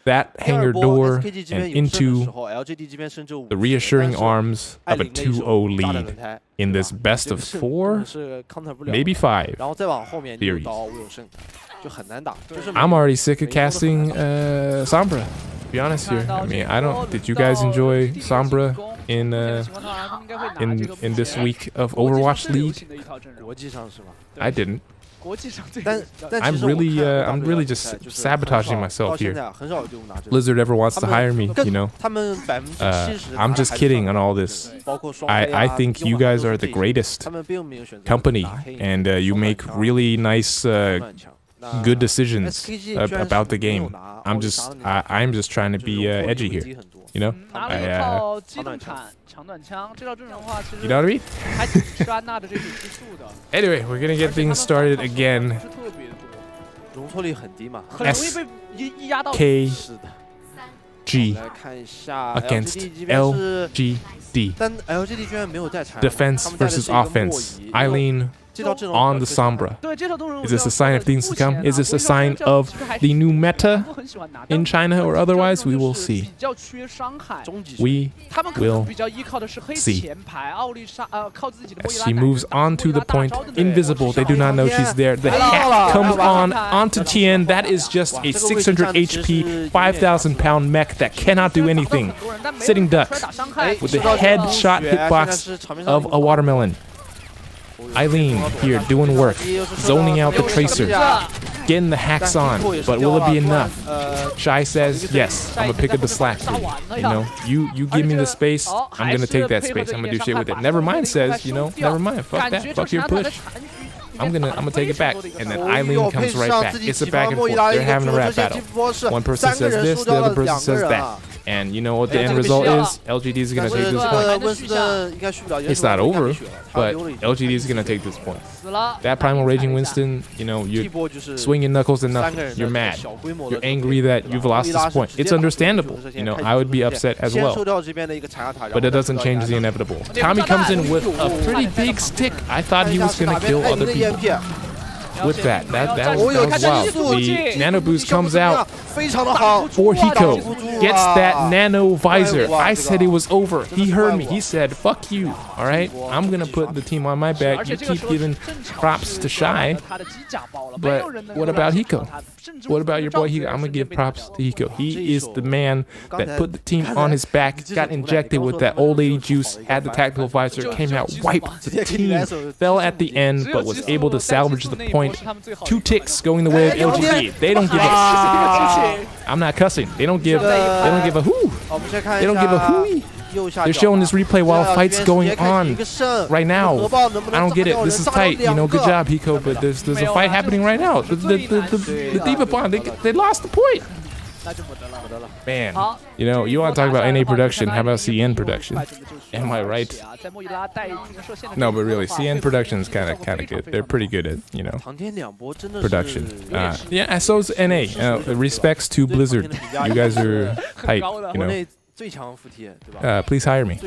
that hangar door and into the reassuring arms of a 2-0 lead in this best of 4, maybe 5 series. I'm already sick of casting Sombra, to be honest here. I mean, did you guys enjoy Sombra in this week of Overwatch League? I didn't. I'm really just sabotaging myself here. Blizzard ever wants to hire me, you know. I'm just kidding on all this. I think you guys are the greatest company, and you make really nice, good decisions about the game. I'm just trying to be edgy here, you know. You know what I mean? Anyway, we're gonna get things started again. SKG against LGD. Defense versus offense. Eileen on the Sombra. Is this a sign of things to come? Is this a sign of the new meta in China or otherwise? We will see. We will see. As she moves on to the point, invisible, they do not know she's there. The hack comes onto Tien. That is just a 600 HP, 5,000 pound mech that cannot do anything. Sitting duck with the headshot hitbox of a watermelon. Eileen here doing work, zoning out the tracer, getting the hacks on, but will it be enough? Shy says, yes, I'm gonna pick up the slack for you. You know, you give me the space, I'm gonna take that space, I'm gonna do shit with it. Nevermind says, you know, never mind, fuck that, fuck your push. I'm gonna take it back, and then Eileen comes right back. It's a back and forth. They're having a rap battle. One person says this, the other person says that. And you know what the end result is? LGD is gonna take this point. It's not over, but LGD is gonna take this point. That Primal Raging Winston, you know, you're swinging knuckles and nothing. You're mad. You're angry that you've lost this point. It's understandable. You know, I would be upset as well. But it doesn't change the inevitable. Tommy comes in with a pretty big stick. I thought he was gonna kill other people. With that was wild. The Nano Boost comes out for Hiko. Gets that Nano Visor. I said it was over. He heard me. He said, fuck you. Alright? I'm gonna put the team on my back. You keep giving props to Shy. But what about Hiko? What about your boy Hiko? I'm gonna give props to Hiko. He is the man that put the team on his back, got injected with that old lady juice, had the tactical visor, came out, wiped the team, fell at the end, but was able to salvage the point. 2 ticks going the way of LGD. They don't give a I'm not cussing. They don't give a hoo. They don't give a hooey. They're showing this replay while a fight's going on right now. I don't get it. This is tight. You know, good job, Hiko, but there's a fight happening right now. The Diva Bond, they lost the point. Man, you know, you want to talk about NA production, how about CN production? Am I right? No, but really, CN production is kind of good. They're pretty good at, you know, production. Yeah, so is NA. Respects to Blizzard. You guys are tight, you know. Please hire me.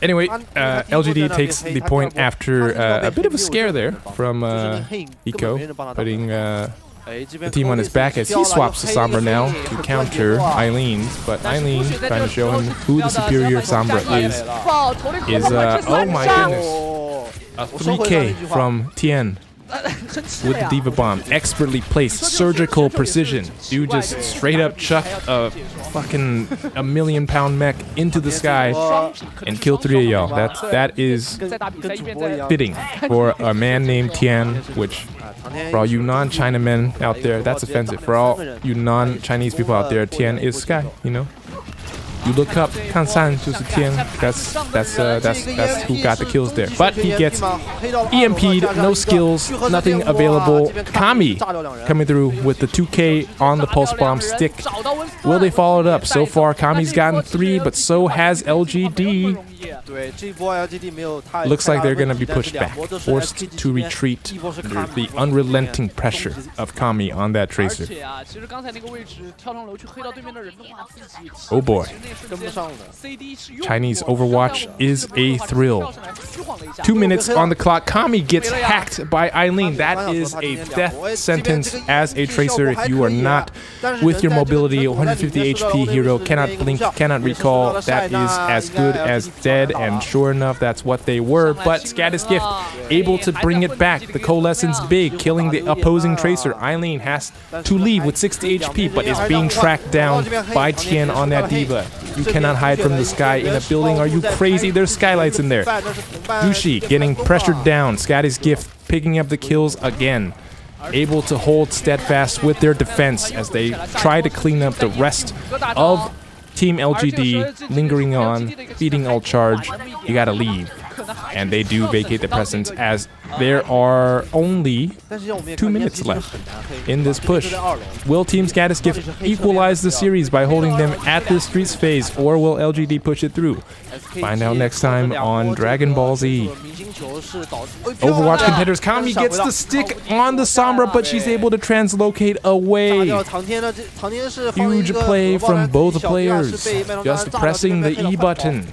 Anyway, LGD takes the point after a bit of a scare there from Hiko, putting the team on his back as he swaps to Sombra now to counter Eileen's, but Eileen trying to show him who the superior Sombra is oh my goodness, a 3K from Tien. with the Diva Bomb. Expertly placed, surgical precision. Dude just straight up chuck a fucking £1,000,000 mech into the sky and kill 3 of y'all. That is fitting for a man named Tian, which for all you non-Chinamen out there, that's offensive. For all you non-Chinese people out there, Tian is Sky, you know? You look up, Kansan to Tian. That's who got the kills there. But he gets EMP'd, no skills, nothing available. Kami coming through with the 2K on the pulse bomb stick. Will they follow it up? So far, Kami's gotten 3, but so has LGD. Looks like they're gonna be pushed back, forced to retreat under the unrelenting pressure of Kami on that tracer. Oh boy. Chinese Overwatch is a thrill. 2 minutes on the clock. Kami gets hacked by Eileen. That is a death sentence as a tracer. If you are not with your mobility, 150 HP hero, cannot blink, cannot recall. That is as good as dead, and sure enough, that's what they were. But Skadi's Gift able to bring it back. The coalescence big, killing the opposing tracer. Eileen has to leave with 60 HP, but is being tracked down by Tian on that Diva. You cannot hide from the sky in a building. Are you crazy? There's skylights in there. Dushi getting pressured down. Skadi's Gift picking up the kills again. Able to hold steadfast with their defense as they try to clean up the rest of Team LGD, lingering on, feeding all charge. You gotta leave. And they do vacate the presence as there are only 2 minutes left in this push. Will Team Skadi's Gift equalize the series by holding them at the streets phase, or will LGD push it through? Find out next time on Dragon Ball Z. Overwatch Contenders. Kami gets the stick on the Sombra, but she's able to translocate away. Huge play from both players. Just pressing the E button.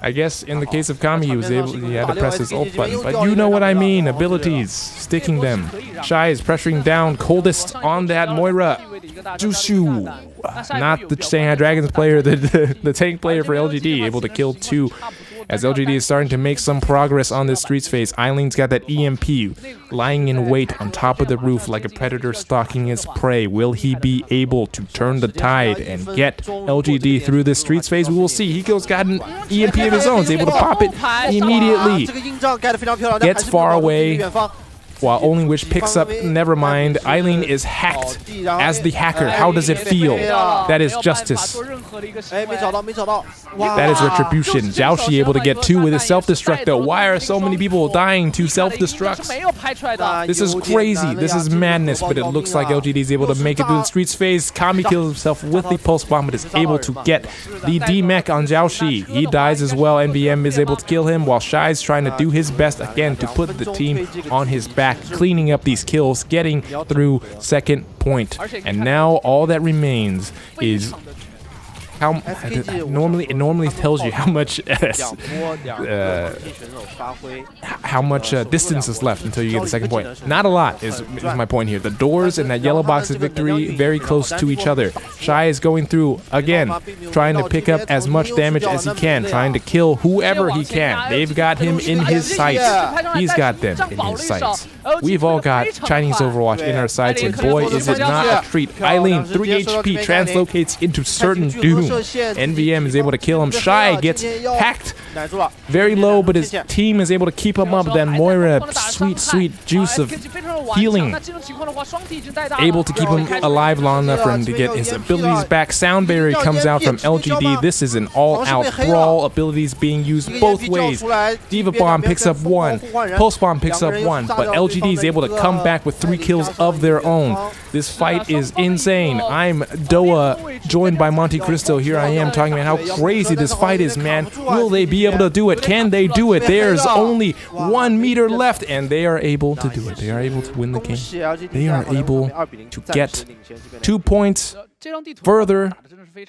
I guess in the case of Kami, he had to press his ult button, but you know what I mean. Abilities, sticking them. Shy is pressuring down, coldest on that Moira. Jushu, not the Shanghai Dragons player, the tank player for LGD, able to kill 2. As LGD is starting to make some progress on this streets phase, Eileen's got that EMP lying in wait on top of the roof like a predator stalking its prey. Will he be able to turn the tide and get LGD through this streets phase? We will see. Hiko's got an EMP of his own. He's able to pop it immediately. Gets far away. While Only Wish picks up, never mind. Eileen is hacked as the hacker. How does it feel? That is justice. That is retribution. Jiaoshi able to get 2 with his self-destruct though. Why are so many people dying to self-destructs? This is crazy. This is madness, but it looks like LGD is able to make it through the streets phase. Kami kills himself with the pulse bomb, but is able to get the D-mech on Jiaoshi. He dies as well. NBM is able to kill him while Shai's trying to do his best again to put the team on his back, cleaning up these kills, getting through second point. And now all that remains is how normally tells you how much distance is left until you get the second point. Not a lot is my point here. The doors and that yellow box's victory very close to each other. Shy is going through again, trying to pick up as much damage as he can, trying to kill whoever he can. They've got him in his sights. He's got them in his sights. We've all got Chinese Overwatch in our sights, and boy, is it not a treat. Eileen, 3 HP, translocates into certain doom. NVM is able to kill him. Shy gets hacked very low, but his team is able to keep him up. Then Moira, sweet juice of healing, able to keep him alive long enough for him to get his abilities back. Sound barrier comes out from LGD. This is an all-out brawl. Abilities being used both ways. Diva Bomb picks up 1. Pulse Bomb picks up 1. But LGD is able to come back with 3 kills of their own. This fight is insane. I'm Doa, joined by Monte Cristo. Here I am talking about how crazy this fight is, man. Will they be able to do it? Can they do it? There's only 1 meter left, and they are able to do it. They are able to win the game. They are able to get 2 points further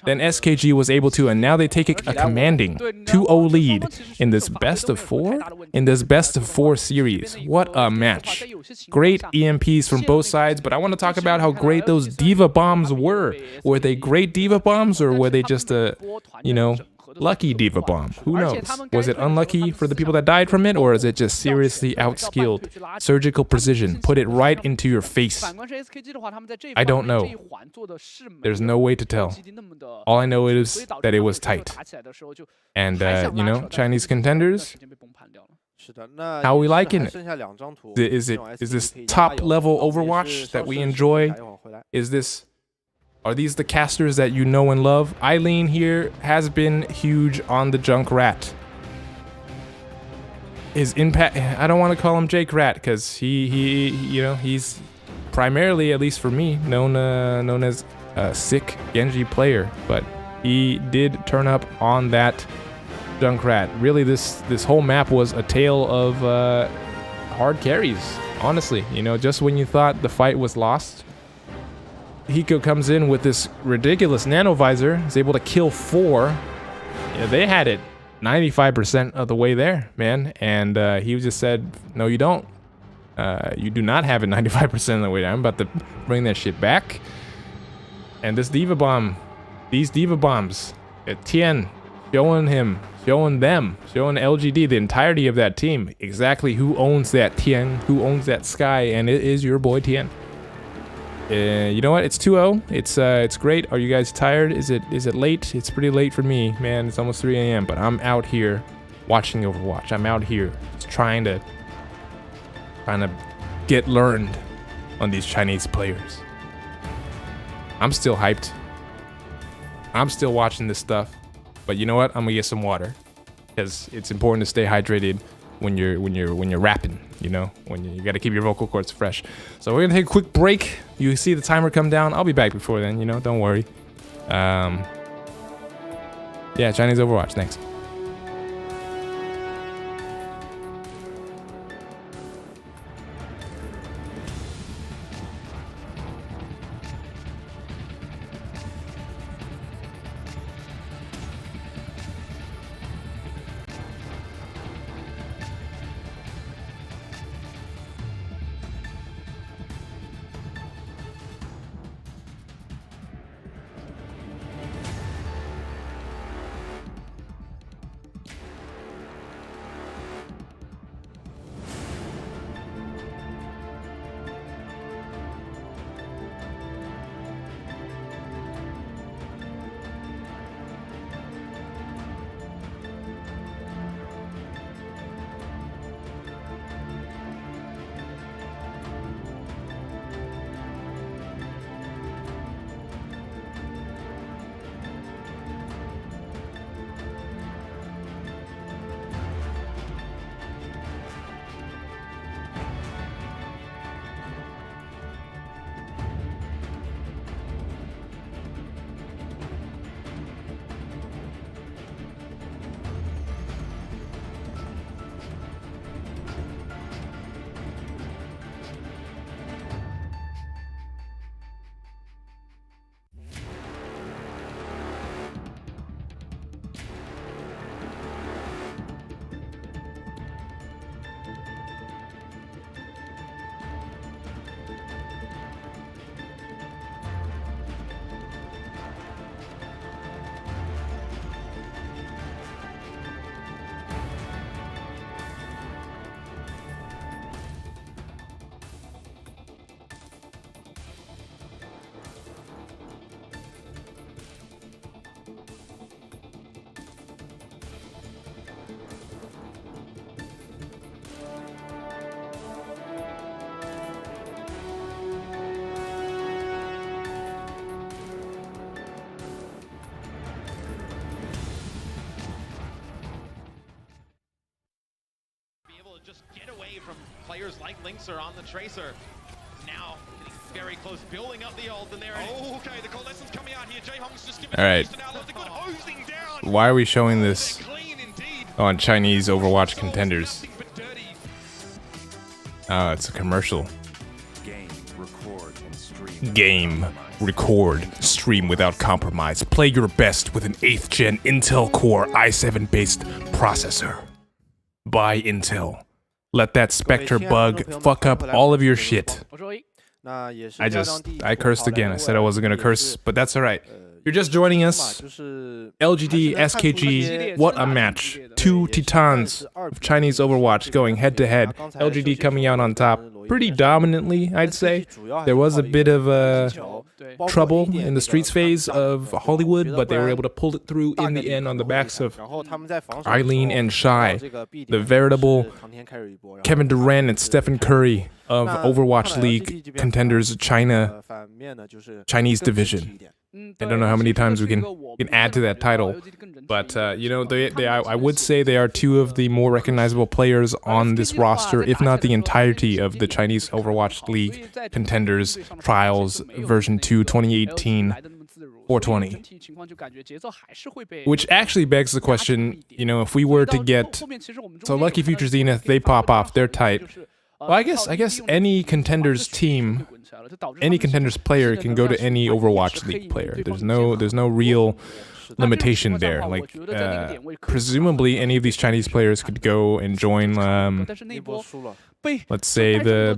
than SKG was able to, and now they take a commanding 2-0 lead in this best of 4? In this best of 4 series. What a match. Great EMPs from both sides, but I want to talk about how great those Diva Bombs were. Were they great Diva Bombs, or were they just lucky Diva Bomb. Who knows? Was it unlucky for the people that died from it, or is it just seriously outskilled? Surgical precision. Put it right into your face. I don't know. There's no way to tell. All I know is that it was tight. And, you know, Chinese Contenders, how are we liking it? Is this top-level Overwatch that we enjoy? Are these the casters that you know and love? Eileen here has been huge on the Junkrat. His impact, I don't want to call him Jake Rat, because he's primarily, at least for me, known as a sick Genji player, but he did turn up on that Junkrat. Really, this whole map was a tale of hard carries, honestly. You know, just when you thought the fight was lost, Hiko comes in with this ridiculous nano visor, is able to kill 4. Yeah, they had it 95% of the way there, man. And he just said, no, you don't. You do not have it 95% of the way there. I'm about to bring that shit back. And this Diva Bomb, these Diva Bombs, Tien, showing LGD, the entirety of that team, exactly who owns that Tien, who owns that Sky, and it is your boy Tien. You know what? It's 2-0. It's great. Are you guys tired? Is it late? It's pretty late for me, man. It's almost 3 a.m. But I'm out here watching Overwatch. I'm out here just trying to get learned on these Chinese players. I'm still hyped. I'm still watching this stuff. But you know what? I'm gonna get some water, because it's important to stay hydrated when you're rapping, you know, when you got to keep your vocal cords fresh. So we're gonna take a quick break. You see the timer come down. I'll be back before then, you know, don't worry. Yeah, Chinese Overwatch. Thanks. Just get away from players like Linkser on the Tracer. Now getting very close, building up the ult, and there. Oh, okay, the coalescence coming out here. Jaehong's just giving. All right. Why are we showing this on Chinese Overwatch Contenders? Oh, it's a commercial. Game, record, stream without compromise. Play your best with an 8th gen Intel Core i7 based processor. Buy Intel. Let that Spectre bug fuck up all of your shit. I cursed again. I said I wasn't gonna curse, but that's alright. You're just joining us. LGD, SKG, what a match. Two titans of Chinese Overwatch going head-to-head. LGD coming out on top pretty dominantly, I'd say. There was a bit of trouble in the streets phase of Hollywood, but they were able to pull it through in the end on the backs of Eileen and Shy, the veritable Kevin Durant and Stephen Curry of Overwatch League Contenders Chinese division. I don't know how many times we can add to that title, but you know, I would say they are two of the more recognizable players on this roster, if not the entirety of the Chinese Overwatch League Contenders Trials version 2 2018 420. Which actually begs the question, you know, if we were to get so Lucky Future Zenith, they pop off, they're tight. Well, I guess any Contenders team, any Contenders player can go to any Overwatch League player. There's no real limitation there. Like, presumably any of these Chinese players could go and join, let's say the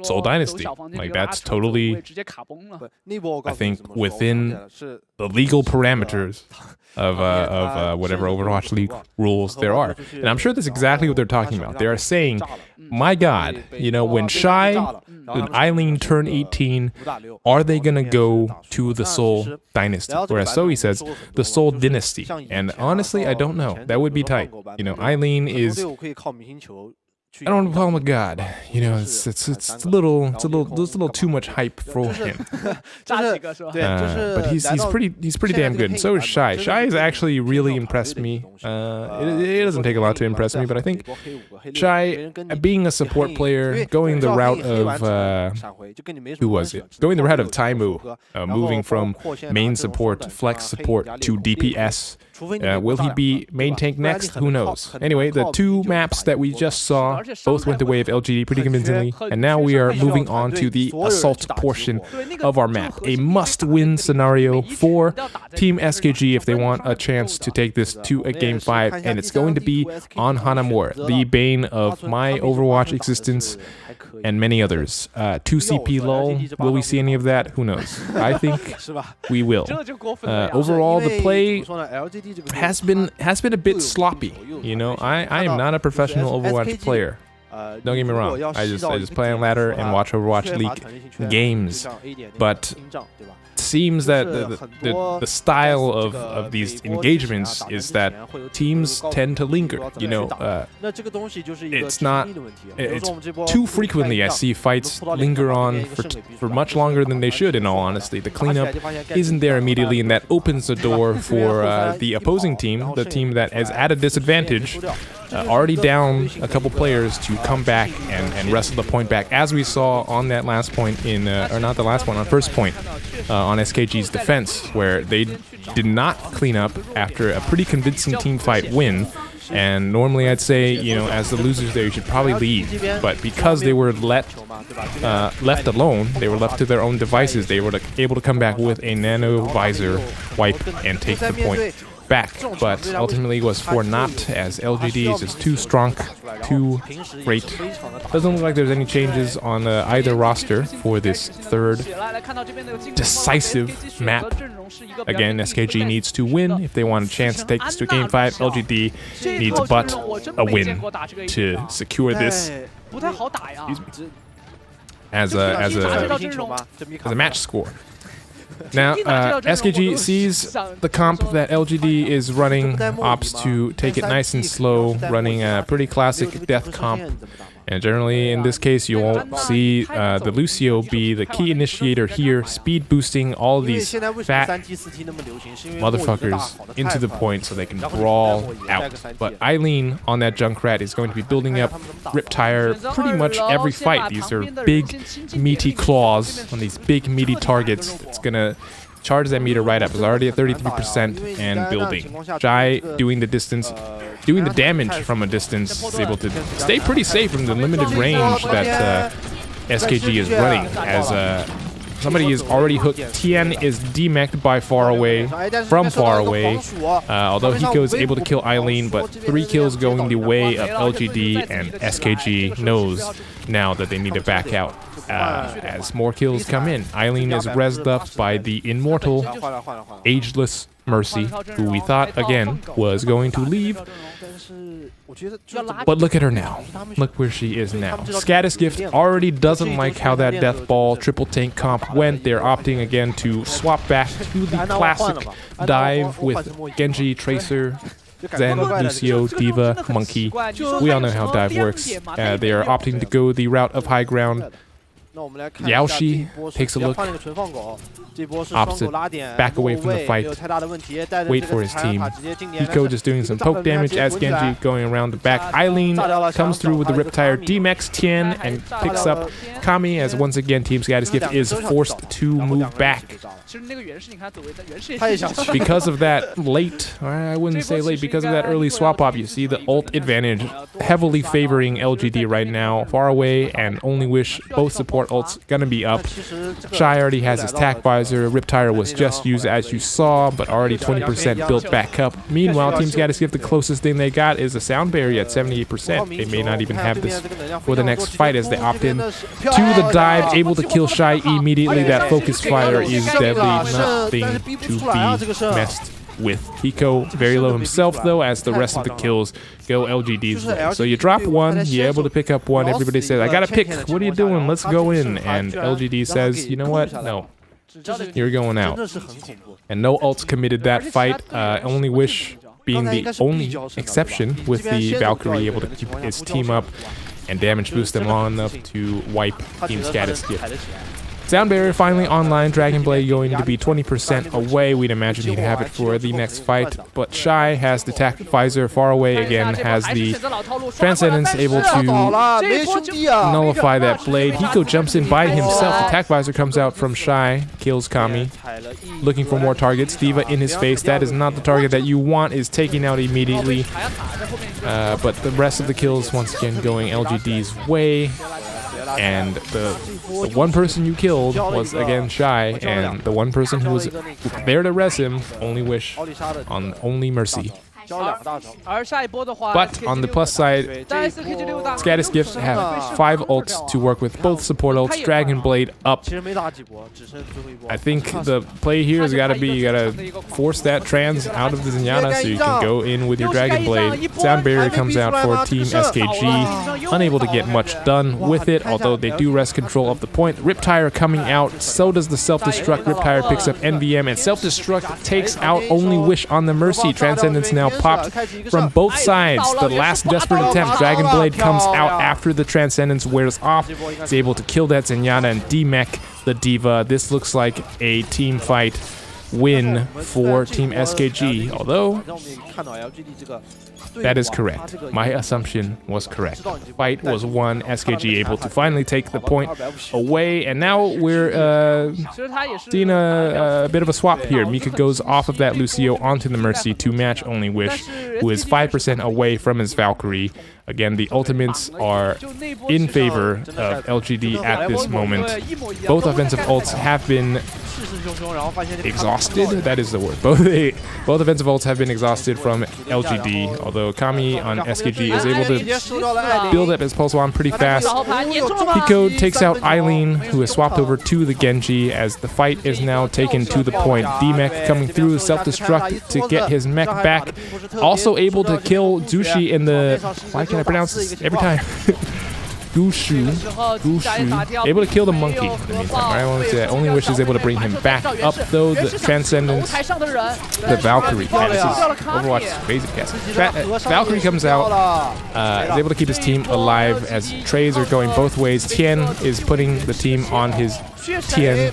Seoul Dynasty. Like, that's totally, I think, within the legal parameters of whatever Overwatch League rules there are. And I'm sure that's exactly what they're talking about. They are saying, my God, you know, when Shy and Eileen turn 18, are they going to go to the Seoul Dynasty? Whereas Zoe says, the Seoul Dynasty. And honestly, I don't know. That would be tight. You know, Eileen is... I don't want to call him a god. You know, it's a little too much hype for him. But he's pretty damn good. And so is Shy. Shy has actually really impressed me. It doesn't take a lot to impress me, but I think Shy, being a support player, going the route of who was it? Going the route of Taimu, moving from main support, flex support to DPS. Will he be main tank next? Who knows? Anyway, the two maps that we just saw both went the way of LGD pretty convincingly, and now we are moving on to the assault portion of our map. A must-win scenario for Team SKG if they want a chance to take this to a Game 5, and it's going to be on Hanamura, the bane of my Overwatch existence and many others. 2CP lull, will we see any of that? Who knows? I think we will. Overall, the play has been a bit sloppy. You know, I am not a professional Overwatch player. Don't get me wrong. I just play on ladder and watch Overwatch League games, but it seems that the style of these engagements is that teams tend to linger. You know, it's too frequently I see fights linger on for much longer than they should. In all honesty, the cleanup isn't there immediately, and that opens the door for the opposing team, the team that is at a disadvantage, already down a couple players, to come back and wrestle the point back, as we saw on that last point in, or not the last one, on first point on SKG's defense, where they did not clean up after a pretty convincing team fight win. And normally I'd say, you know, as the losers there, you should probably leave. But because they were left alone, they were left to their own devices, they were able to come back with a nano visor wipe and take the point back, but ultimately was for naught, as LGD is just too strong, too great. Doesn't look like there's any changes on either roster for this third decisive map. Again, SKG needs to win if they want a chance to take this to Game 5. LGD needs but a win to secure this as a match score. Now, SKG sees the comp that LGD is running, opts to take it nice and slow, running a pretty classic death comp. And generally, in this case, you won't see the Lucio be the key initiator here, speed boosting all of these fat motherfuckers into the point so they can brawl out. But Eileen on that Junkrat is going to be building up Riptire pretty much every fight. These are big, meaty claws on these big, meaty targets. It's going to charge that meter right up. It's already at 33% and building. Jai doing the distance, doing the damage from a distance, is able to stay pretty safe from the limited range that SKG is running, as somebody is already hooked. Tian is demeched by far away, from far away, although Hiko is able to kill Eileen, but 3 kills going the way of LGD, and SKG knows now that they need to back out as more kills come in. Eileen is rezzed up by the immortal, ageless Mercy, who we thought, again, was going to leave. But look at her now. Look where she is now. Skadi's Gift already doesn't like how that Death Ball triple tank comp went. They're opting again to swap back to the classic dive with Genji, Tracer, Zen, Lucio, D.Va, Monkey. We all know how dive works. They are opting to go the route of high ground. Yaoshi takes a look, opposite, back away from the fight, wait for his team. Hiko just doing some poke damage as Genji going around the back. Eileen comes through with the Riptire, D-Max Tien, and picks up Kami as once again Team Skadi's Gift is forced to move back. Because of that late, or I wouldn't say late, because of that early swap up, you see the ult advantage heavily favoring LGD right now. Far away and Only Wish, both support ults gonna be up. Shy already has his tack visor. Riptire was just used as you saw, but already 20% built back up. Meanwhile, Team Skadi's Gift, the closest thing they got is a sound barrier at 78%. They may not even have this for the next fight as they opt in to the dive, able to kill Shy immediately. That focus fire is deadly, nothing to be messed with. Hiko very low himself though, as the rest of the kills go LGD's way. So you drop one, you're able to pick up one, everybody says, I gotta pick, what are you doing, let's go in. And LGD says, you know what, no, you're going out. And no ults committed that fight, Only Wish being the only exception, with the Valkyrie able to keep his team up and damage boost them long enough to wipe Team Skadi's Gift. Sound barrier finally online, Dragon Blade going to be 20% away. We'd imagine he'd have it for the next fight, but Shy has the tack visor far away again, has the Transcendence able to nullify that blade. Hiko jumps in by himself, the tack visor comes out from Shy, kills Kami, looking for more targets. D.Va in his face, that is not the target that you want, is taken out immediately. But the rest of the kills once again going LGD's way. And the one person you killed was again Shy, and the one person who was there to res him, Only Wish on Only Mercy. But on the plus side, Skadi's Gift have 5 ults to work with, both support ults, Dragon Blade up. I think the play here has got to be, you got to force that trans out of the Zenyatta so you can go in with your Dragon Blade. Sound barrier comes out for Team SKG, unable to get much done with it, although they do wrest control of the point. Riptire coming out, so does the self-destruct. Riptire picks up NVM, and self-destruct takes out Only Wish on the Mercy. Transcendence now popped from both sides. The last desperate attempt, Dragon Blade comes out after the Transcendence wears off. It's able to kill that Zenyatta and demech the D.Va. This looks like a team fight win for Team SKG, although that is correct. My assumption was correct. Fight was won, SKG able to finally take the point away, and now we're seeing a bit of a swap here. Mika goes off of that Lucio onto the Mercy to match Only Wish, who is 5% away from his Valkyrie. Again, the ultimates are in favor of LGD at this moment. Both offensive ults have been exhausted. That is the word. Both offensive ults have been exhausted from LGD, although Kami on SKG is able to build up his Pulse Wand pretty fast. Hiko takes out Eileen, who has swapped over to the Genji, as the fight is now taken to the point. D-Mech coming through, self-destruct to get his mech back. Also able to kill Zushi in the... Why can't I pronounce this every time? Gushu. Able to kill the monkey in the meantime. I want to say that Only Wish is able to bring him back up, though. The Transcendence, the Valkyrie. Man, this is Overwatch's crazy cast. Valkyrie comes out, is able to keep his team alive as trays are going both ways. Tien is putting the team on his Tien,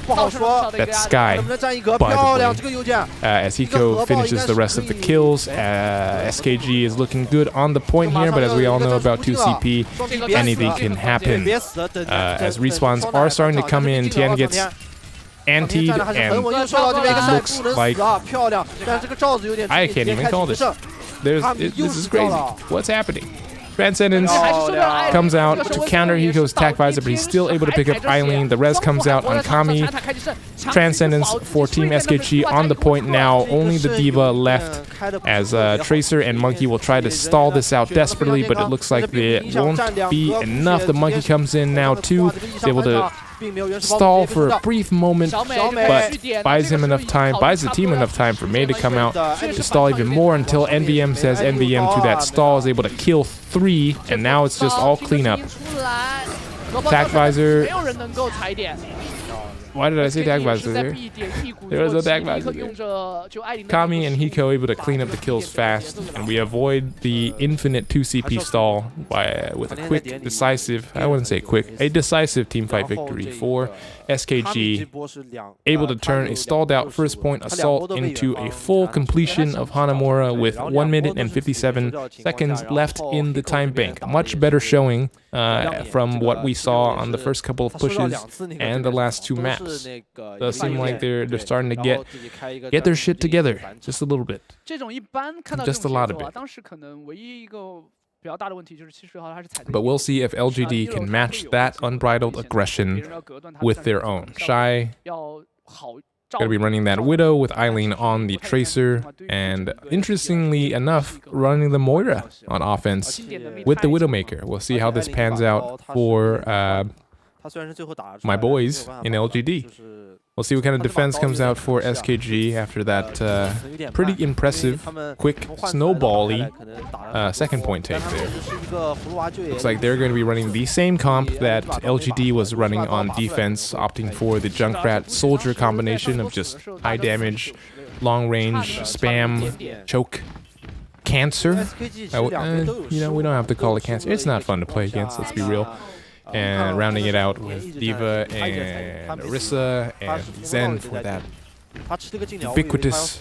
that's Sky, by the way, as Hiko finishes the rest of the kills. SKG is looking good on the point here, but as we all know about 2CP, anything can happen. As respawns are starting to come in, Tien gets antied, and it looks like... I can't even call this. This is crazy. What's happening? Transcendence comes out to counter Hiko's attack visor, but he's still able to pick up Eileen. The res comes out on Kami. Transcendence for Team SKG on the point now. Only the D.Va left, as Tracer and Monkey will try to stall this out desperately, but it looks like there won't be enough. The Monkey comes in now too. He's able to stall for a brief moment, but buys him enough time, buys the team enough time for Mei to come out to stall even more until NVM says NVM to that stall, is able to kill 3, and now it's just all cleanup. Attack visor. Why did I say attack visor there? There was no attack visor there. Kami and Hiko able to clean up the kills fast, and we avoid the infinite 2CP stall with a quick, decisive, I wouldn't say quick, a decisive teamfight victory for SKG, able to turn a stalled out first point assault into a full completion of Hanamura with 1 minute and 57 seconds left in the time bank. Much better showing from what we saw on the first couple of pushes and the last 2 maps. Does seem like they're starting to get their shit together just a little bit, just a lot of it. But we'll see if LGD can match that unbridled aggression with their own. Shy gonna be running that Widow with Eileen on the Tracer, and interestingly enough, running the Moira on offense with the Widowmaker. We'll see how this pans out for my boys in LGD. We'll see what kind of defense comes out for SKG after that pretty impressive, quick, snowball-y second point take there. Looks like they're going to be running the same comp that LGD was running on defense, opting for the Junkrat Soldier combination of just high damage, long range, spam, choke, cancer. You know, we don't have to call it cancer. It's not fun to play against, let's be real. And rounding it out with D.Va and Orisa and Zen for that ubiquitous,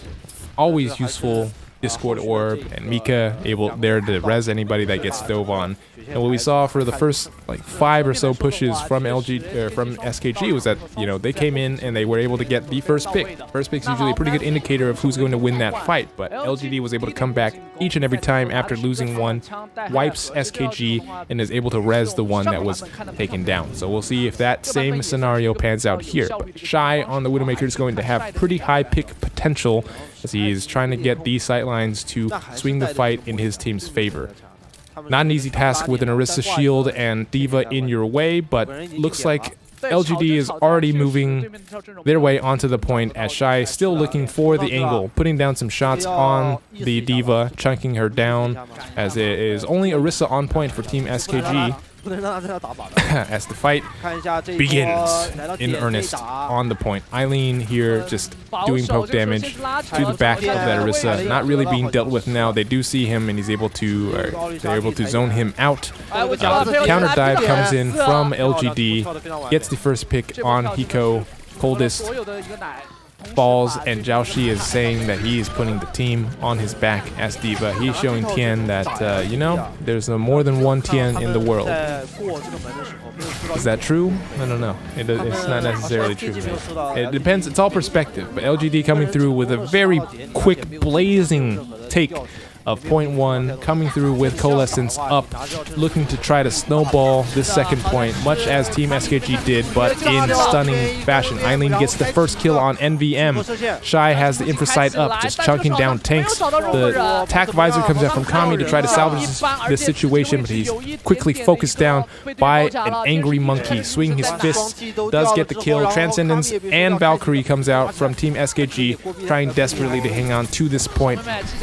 always useful Discord Orb, and Mika able there to res anybody that gets dove on. And what we saw for the first like 5 or so pushes from SKG was that, you know, they came in and they were able to get the first pick. First pick's usually a pretty good indicator of who's going to win that fight, but LGD was able to come back each and every time after losing one, wipes SKG, and is able to res the one that was taken down. So we'll see if that same scenario pans out here. But Shy on the Widowmaker is going to have pretty high pick potential, as he is trying to get these sightlines to swing the fight in his team's favor. Not an easy task with an Orisa shield and D.Va in your way, but looks like LGD is already moving their way onto the point, as Shy is still looking for the angle, putting down some shots on the D.Va, chunking her down, as it is only Orisa on point for Team SKG. As the fight begins in earnest on the point. Eileen here just doing poke damage to the back of that Orisa, not really being dealt with now. They do see him and he's able to, they're able to zone him out. The counter dive comes in from LGD, gets the first pick on Hiko, coldest. Falls, and Jiaoxi is saying that he is putting the team on his back as D.Va. He's showing Tian that, you know, there's more than one Tian in the world. Is that true? I don't know. It's not necessarily true. It depends. It's all perspective. But LGD coming through with a very quick, blazing take of point 1, coming through with Coalescence up, looking to try to snowball this second point, much as Team SKG did, but in stunning fashion. Eileen gets the first kill on NVM. Shy has the infrasight up, just chunking down tanks. The attack visor comes out from Kami to try to salvage this situation, but he's quickly focused down by an angry monkey. Swinging his fists, does get the kill. Transcendence and Valkyrie comes out from Team SKG, trying desperately to hang on to this point.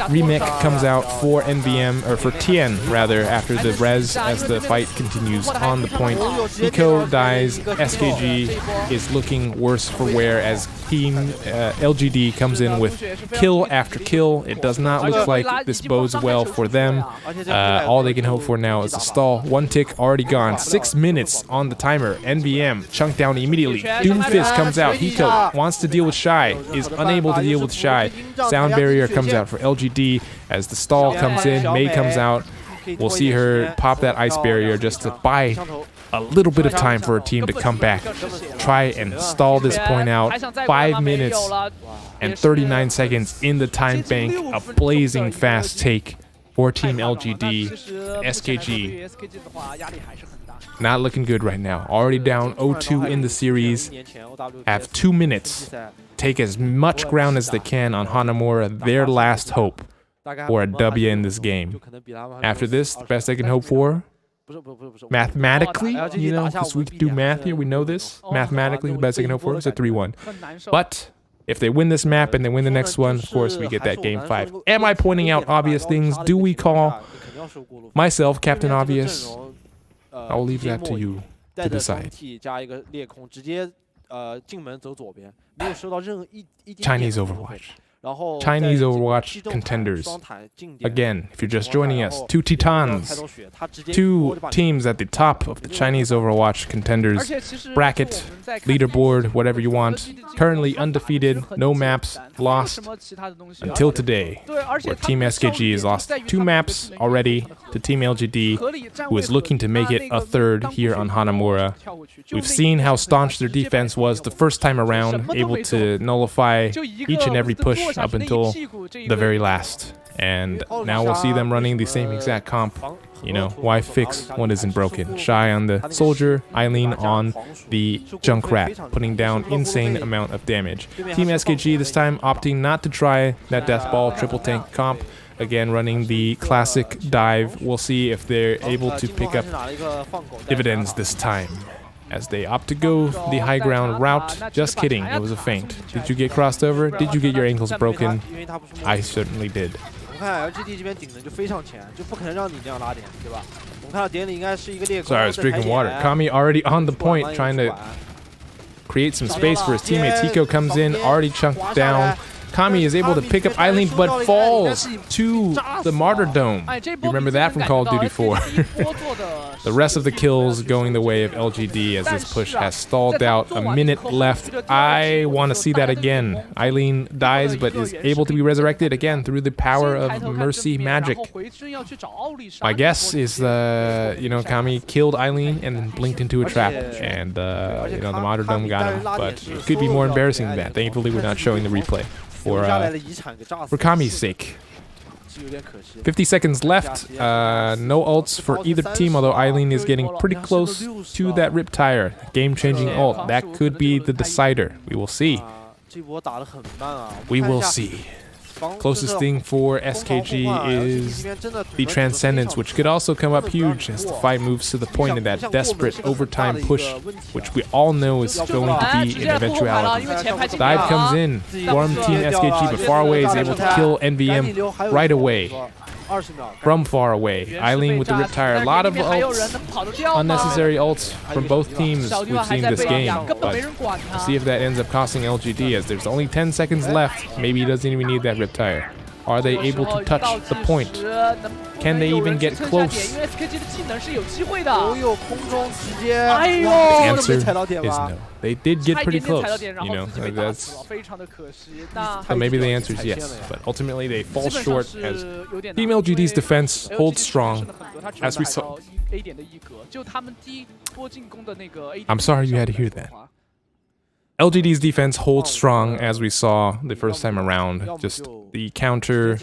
Remake comes out for NVM, or for Tian rather, after the res as the fight continues on the point. Hiko dies. SKG is looking worse for wear as Team LGD comes in with kill after kill. It does not look like this bodes well for them. All they can hope for now is a stall. 1 tick already gone. 6 minutes on the timer. NVM chunked down immediately. Doomfist comes out. Hiko wants to deal with Shy, is unable to deal with Shy. Sound barrier comes out for LGD as the stall comes in. Mei comes out. We'll see her pop that ice barrier just to buy a little bit of time for her team to come back, try and stall this point out. 5 minutes and 39 seconds in the time bank. A blazing fast take for Team LGD. SKG not looking good right now. Already down 0-2 in the series. Have 2 minutes. Take as much ground as they can on Hanamura, their last hope for a W in this game. After this, the best they can hope for, mathematically, you know, because we do math here, we know this. Mathematically, the best they can hope for is a 3-1. But if they win this map and they win the next one, of course, we get that game 5. Am I pointing out obvious things? Do we call myself Captain Obvious? I'll leave that to you to decide. Chinese Overwatch. Chinese Overwatch Contenders. Again, if you're just joining us, 2 Titans. 2 teams at the top of the Chinese Overwatch Contenders bracket, leaderboard, whatever you want. Currently undefeated, no maps lost until today, where Team SKG has lost 2 maps already to Team LGD, who is looking to make it a 3rd here on Hanamura. We've seen how staunch their defense was the first time around, able to nullify each and every push up until the very last. And now we'll see them running the same exact comp. You know, why fix what isn't broken? Shy on the soldier, Eileen on the Junkrat, putting down insane amount of damage. Team SKG this time opting not to try that death ball triple tank comp. Again, running the classic dive. We'll see if they're able to pick up dividends this time, as they opt to go the high ground route. Just kidding, it was a feint. Did you get crossed over? Did you get your ankles broken? I certainly did. Sorry, I was drinking water. Kami already on the point, trying to create some space for his teammate. Tico comes in, already chunked down. Kami is able to pick up Eileen, but falls to the Martyrdom. You remember that from Call of Duty 4. The rest of the kills going the way of LGD, as this push has stalled out. A minute left. I want to see that again. Eileen dies, but is able to be resurrected again through the power of Mercy magic. My guess is, you know, Kami killed Eileen and then blinked into a trap, and you know, the Martyrdom got him. But it could be more embarrassing than that. Thankfully, we're not showing the replay for Kami's sake. 50 seconds left. No ults for either team, although Eileen is getting pretty close to that Riptire. Game-changing ult. That could be the decider. We will see. We will see. Closest thing for SKG is the Transcendence, which could also come up huge as the fight moves to the point of that desperate overtime push, which we all know is going to be an eventuality. Dive comes in, Warm Team SKG, but far away is able to kill NVM right away. From far away. Eileen with the Riptire. A lot of ults, unnecessary ults from both teams we've seen this game. But we'll see if that ends up costing LGD, as there's only 10 seconds left. Maybe he doesn't even need that Riptire. Are they able to touch the point? Can they even get close? The answer is no. They did get pretty close, you know, like that's... So maybe the answer is yes, but ultimately they fall short, as Team LGD's defense holds strong, as we saw. I'm sorry you had to hear that. LGD's defense holds strong, as we saw the first time around. Just the counter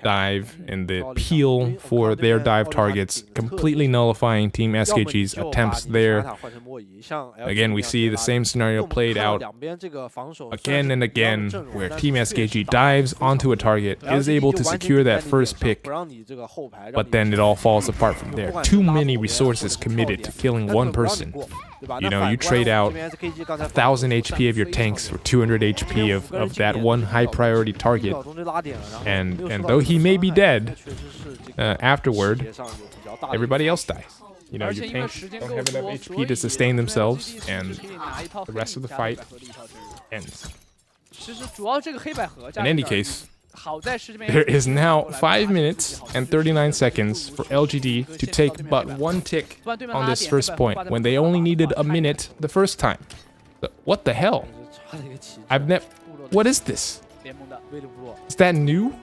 dive and the peel for their dive targets, completely nullifying Team SKG's attempts there. Again, we see the same scenario played out again and again, where Team SKG dives onto a target, is able to secure that first pick, but then it all falls apart from there. Too many resources committed to killing one person. You know, you trade out 1,000 HP of your tanks for 200 HP of that one high priority target, and though he may be dead afterward, everybody else dies. You know, your tanks don't have enough HP to sustain themselves, and the rest of the fight ends. In any case, there is now 5 minutes and 39 seconds for LGD to take but one tick on this first point, when they only needed a minute the first time. What the hell? I've never... What is this? Is that new?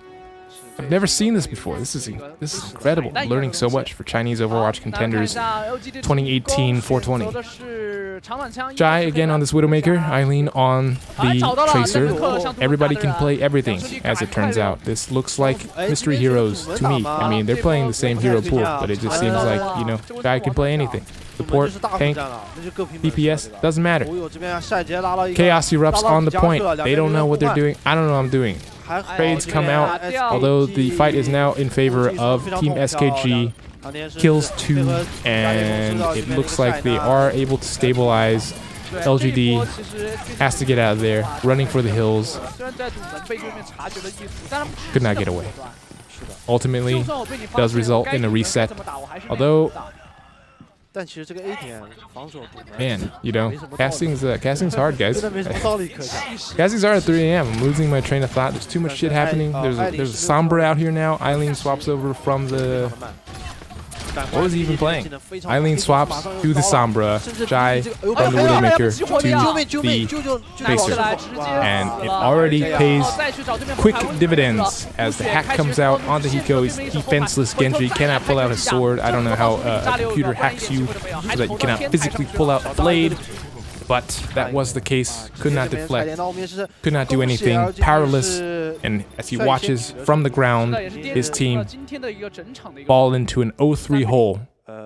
I've never seen this before. This is incredible. I'm learning so much for Chinese Overwatch Contenders 2018 420. Jai again on this Widowmaker, Eileen on the Tracer. Everybody can play everything, as it turns out. This looks like Mystery Heroes to me. I mean, they're playing the same hero pool, but it just seems like, you know, Jai can play anything. Support, tank, DPS, doesn't matter. Chaos erupts on the point. They don't know what they're doing. I don't know what I'm doing. Trades come out, although the fight is now in favor of Team SKG. Kills 2, and it looks like they are able to stabilize. LGD has to get out of there, running for the hills. Could not get away. Ultimately, does result in a reset. Although, man, you know, casting's hard, guys. Casting's hard at 3 a.m. I'm losing my train of thought. There's too much shit happening. There's a Sombra out here now. Eileen swaps over from the... What was he even playing? Eileen swaps to the Sombra, Jai from the Widowmaker to the Tracer. And it already pays quick dividends as the hack comes out on the Hiko. He's defenseless. Genji cannot pull out his sword. I don't know how a computer hacks you so that you cannot physically pull out a blade. But that was the case. Could not deflect. Could not do anything. Powerless. And as he watches from the ground, his team fall into an 0-3 hole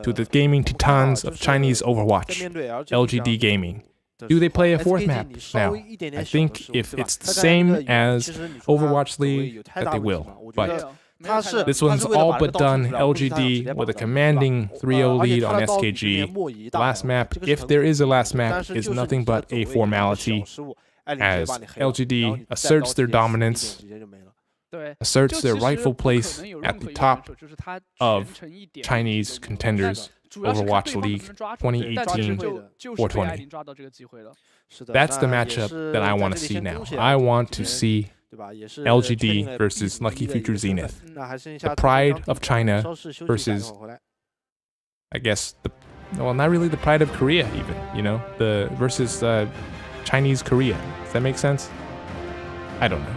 to the gaming titans of Chinese Overwatch, LGD Gaming. Do they play a 4th map now? I think if it's the same as Overwatch League, that they will. But this one's all but done. LGD with a commanding 3-0 lead on SKG. Last map, if there is a last map, is nothing but a formality as LGD asserts their dominance, asserts their rightful place at the top of Chinese Contenders Overwatch League 2018-420. That's the matchup that I want to see now. I want to see LGD versus Lucky Future Zenith. The pride of China versus, I guess, well, not really the pride of Korea even, you know, versus Chinese Korea. Does that make sense? I don't know.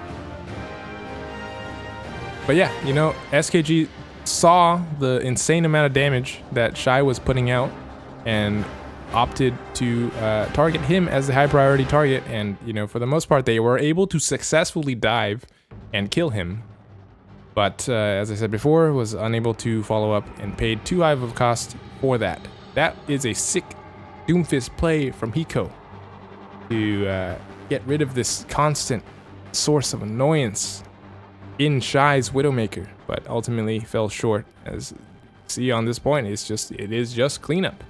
But yeah, you know, SKG saw the insane amount of damage that Shai was putting out and opted to target him as the high priority target, and you know, for the most part they were able to successfully dive and kill him, but as I said before, was unable to follow up and paid too high of a cost for that. That is a sick Doomfist play from Hiko to get rid of this constant source of annoyance in Shai's Widowmaker, but ultimately fell short. As you see on this point, it is just cleanup.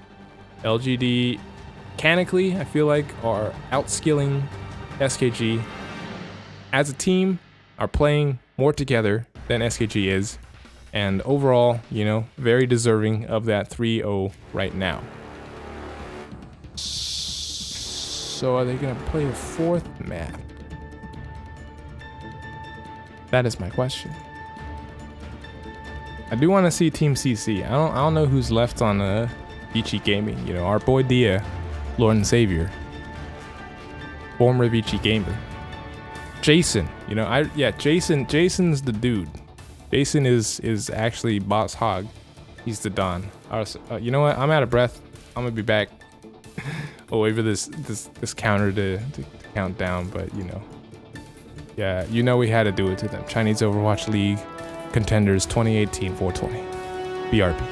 LGD mechanically, I feel like, are outskilling SKG. As a team, are playing more together than SKG is, and overall, you know, very deserving of that 3-0 right now. So are they gonna play a 4th map? That is my question. I do want to see Team CC. I don't know who's left on Vici Gaming. You know, our boy Dia, Lord and Savior, former Vici gamer. Jason, you know, Jason's the dude. Jason is actually Boss Hog. He's the Don. You know what? I'm out of breath. I'm gonna be back. I'll wait for this counter to count down, but you know. Yeah, you know we had to do it to them. Chinese Overwatch League Contenders 2018-420. BRB.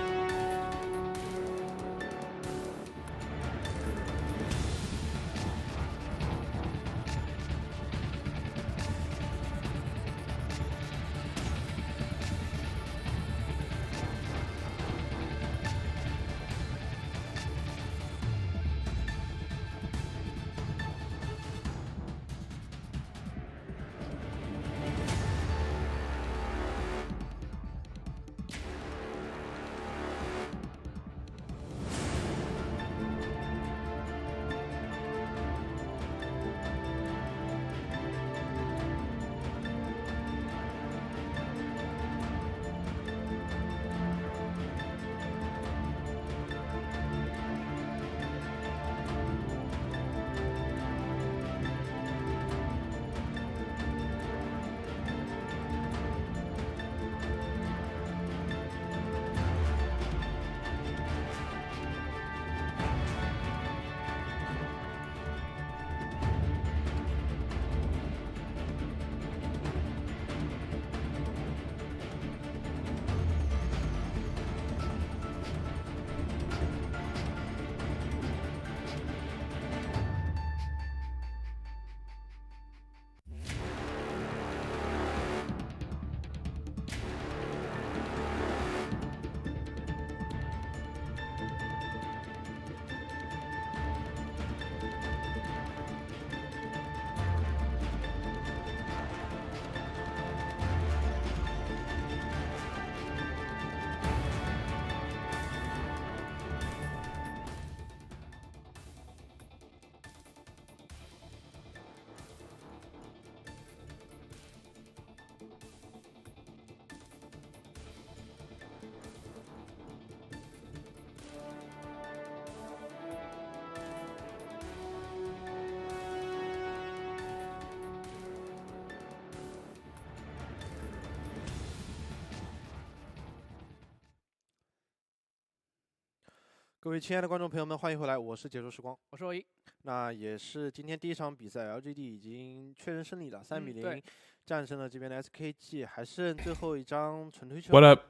各位亲爱的观众朋友们，欢迎回来，我是解说时光，我是欧一。那也是今天第一场比赛 ，LGD 已经确认胜利了，3比0战胜了这边的 SKG， 还剩最后一张纯推球。What up?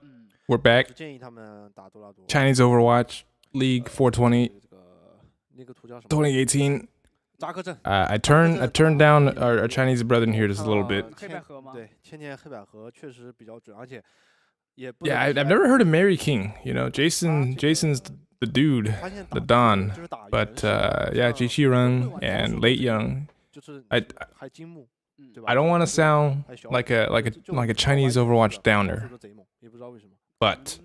We're back. 建议他们打多拉多。Chinese Overwatch League 420. 那个图叫什么 2018. 扎克镇。I turned down our Chinese brethren here just a little bit. 黑百合吗？对，千黑百合确实比较准，而且也。Yeah, I've never heard of Mary King. You know, Jason's the dude, the Don. But yeah, Jiqi Run and Late Young. I don't want to sound like a Chinese Overwatch downer, but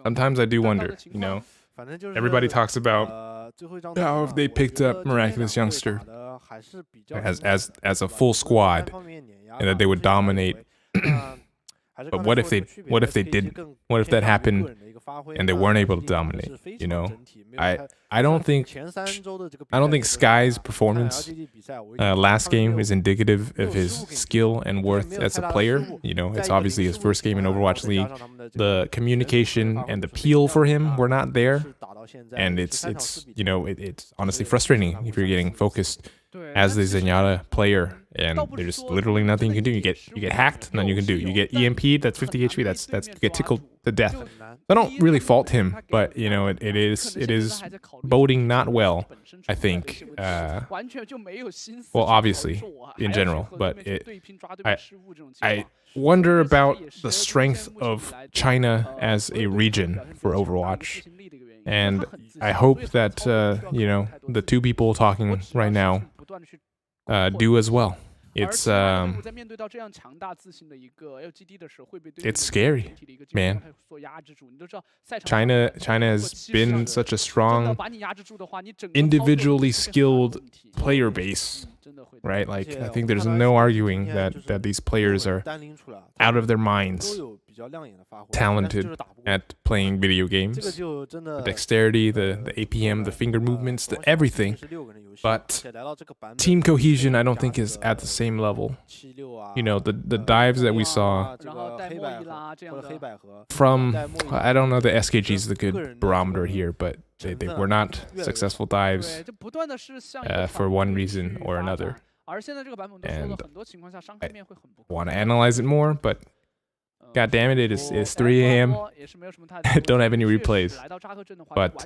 sometimes I do wonder. You know, everybody talks about how if they picked up Miraculous Youngster as a full squad and that they would dominate. But what if they didn't? What if that happened and they weren't able to dominate? You know, I don't think Sky's performance last game is indicative of his skill and worth as a player. You know, it's obviously his first game in Overwatch League. The communication and the peel for him were not there, and it's you know it's honestly frustrating if you're getting focused as the Zenyatta player, and there's literally nothing you can do. You get hacked, nothing you can do. You get EMP'd, that's 50 HP, that's you get tickled to death. I don't really fault him, but you know it is boding not well, I think. Well, obviously in general, but I wonder about the strength of China as a region for Overwatch. And I hope that you know, the two people talking right now do as well. It's scary, man. China has been such a strong, individually skilled player base, right? Like, I think there's no arguing that these players are out of their minds, talented at playing video games. The dexterity, the APM, the finger movements, the everything. But team cohesion, I don't think, is at the same level. You know, the dives that we saw from, I don't know, the SKG is the good barometer here, but they were not successful dives for one reason or another. And I want to analyze it more, but God damn it, it's 3 a.m. I don't have any replays. But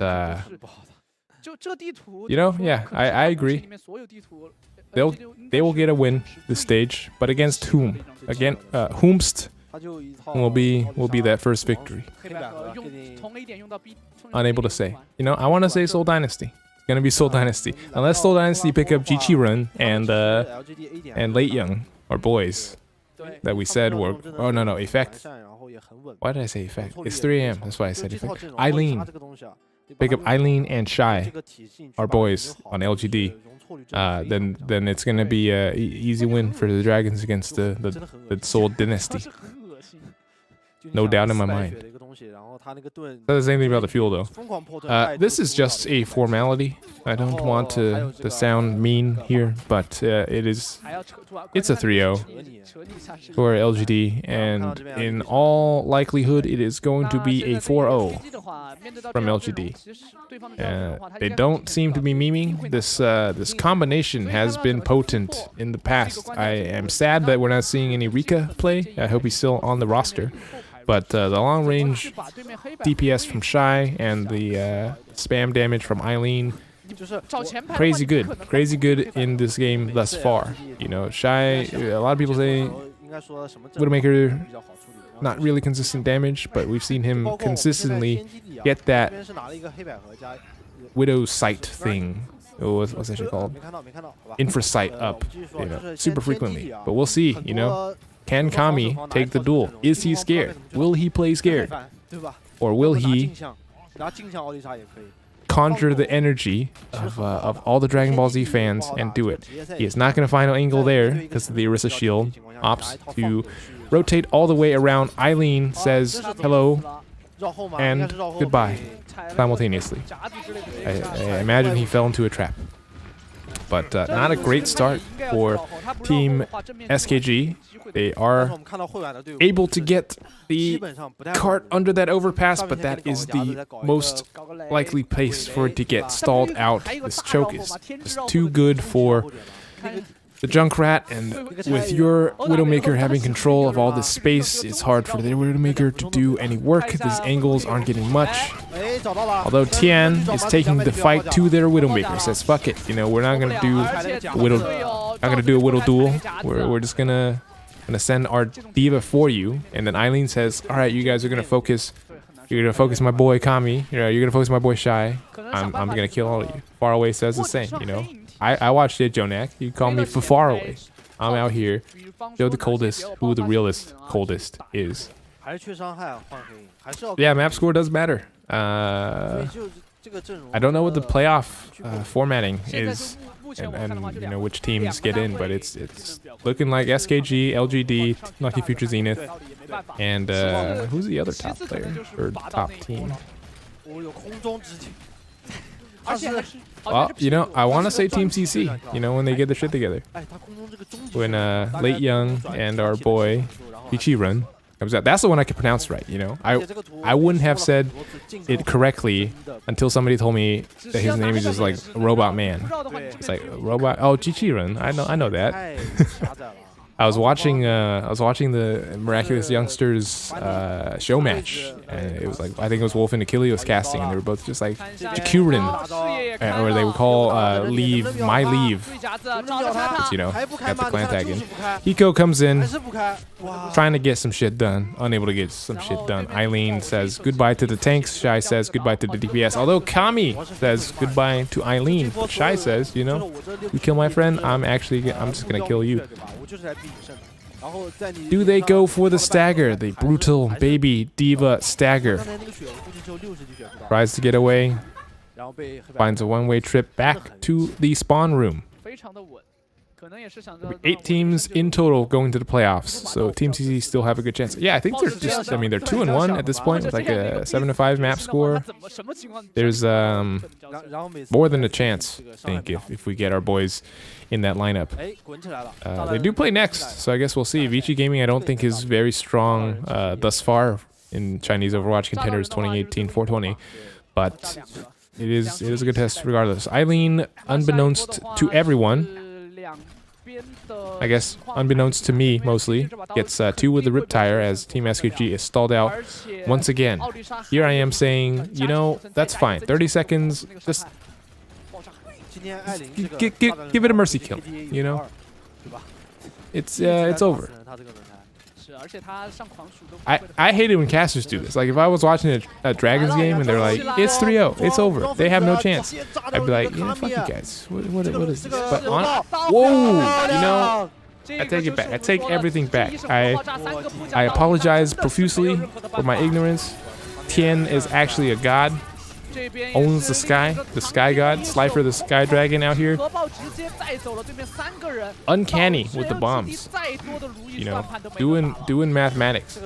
you know, yeah, I agree. They will get a win this stage, but against whom? Again, whomst will be that first victory. Unable to say. You know, I want to say Seoul Dynasty. It's gonna be Seoul Dynasty, unless Seoul Dynasty pick up Jiqi Run and Late Young, our boys that we said were. Oh no, Effect. Why did I say Effect? It's 3 a.m. That's why I said Effect. Eileen. Pick up Eileen and Shy, our boys on LGD. Then it's gonna be a easy win for the Dragons against the Seoul Dynasty. No doubt in my mind. Doesn't say anything about the fuel though. This is just a formality. I don't want to sound mean here, but it's a 3-0 for LGD, and in all likelihood it is going to be a 4-0 from LGD. They don't seem to be memeing. This combination has been potent in the past. I am sad that we're not seeing any Rika play. I hope he's still on the roster. But the long-range DPS from Shy and the spam damage from Eileen, crazy good in this game thus far. You know, Shy, a lot of people say Widowmaker, not really consistent damage, but we've seen him consistently get that Widow Sight thing. What's that shit called? Infra Sight up, you know, super frequently. But we'll see, you know. Can Kami take the duel? Is he scared? Will he play scared? Or will he conjure the energy of all the Dragon Ball Z fans and do it? He is not going to find an angle there because of the Orisa shield. Opts to rotate all the way around. Eileen says hello and goodbye simultaneously. I imagine he fell into a trap. but not a great start for Team SKG. They are able to get the cart under that overpass, but that is the most likely place for it to get stalled out. This choke is just too good for the Junkrat, and with your Widowmaker having control of all this space, it's hard for the Widowmaker to do any work. These angles aren't getting much. Although Tian is taking the fight to their Widowmaker, says fuck it, you know, we're not gonna do a Widow duel. We're just gonna send our diva for you. And then Eileen says, all right, you guys are gonna focus. You're gonna focus my boy Kami. You're gonna focus my boy Shy. I'm gonna kill all of you. Far Away says the same, you know. I watched it, Jonak. You call me for Far Away. I'm out here. Show the coldest who the realest coldest is. Yeah, map score does matter. I don't know what the playoff formatting is, and you know which teams get in, but it's looking like SKG, LGD, Lucky Future Zenith, and who's the other top player or top team? Well, you know, I want to say Team CC, you know, when they get their shit together. When Late Young and our boy Ichiran comes out. That's the one I can pronounce right, you know. I wouldn't have said it correctly until somebody told me that his name is just like Robot Man. It's like Robot. Oh, Chichiran. I know that. I was watching the Miraculous Youngsters show match, and it was like, I think it was Wolf and Achilles casting, and they were both just like Jakurin, or they would call leave my leave, you know, got the clan tag in. Hiko comes in, trying to get some shit done, unable to get some shit done. Eileen says goodbye to the tanks. Shy says goodbye to the DPS. Although Kami says goodbye to Eileen, but Shy says, you know, you kill my friend, I'm just gonna kill you. Do they go for the stagger? The brutal baby diva stagger. Tries to get away. Finds a one-way trip back to the spawn room. 8 teams in total going to the playoffs, so Team CC still have a good chance. Yeah, I think they're just, I mean, they're 2-1 at this point with like a 7-5 map score. There's more than a chance, I think, if we get our boys in that lineup. They do play next, so I guess we'll see. Vici Gaming I don't think is very strong thus far in Chinese Overwatch Contenders 2018-420, but it is a good test regardless. Eileen, unbeknownst to everyone, I guess unbeknownst to me mostly, gets 2 with the Rip Tire as Team SKG is stalled out once again. Here I am saying, you know, that's fine. 30 seconds, just give it a mercy kill, you know? It's over. I hate it when casters do this. Like, if I was watching a Dragons game and they're like, it's 3-0, it's over, they have no chance, I'd be like, yeah, fuck you guys. What is this? But whoa, you know, I take it back. I take everything back. I apologize profusely for my ignorance. Tian is actually a god. Owns the sky god, Slifer the sky dragon out here. Uncanny with the bombs, you know, doing mathematics.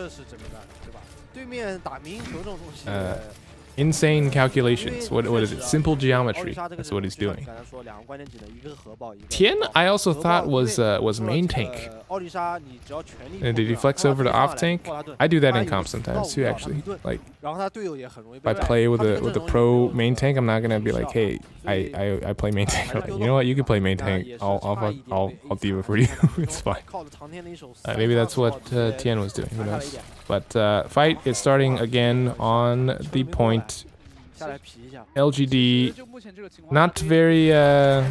Insane calculations. What is it? Simple geometry. That's what he's doing. Tian, I also thought was main tank. And did he flex over to off tank? I do that in comp sometimes too, actually. Like, if I play with a pro main tank, I'm not gonna be like, hey, I play main tank. Like, you know what? You can play main tank. I'll diva for you. It's fine. Maybe that's what Tian was doing. Who knows? But fight is starting again on the point. LGD, not very. I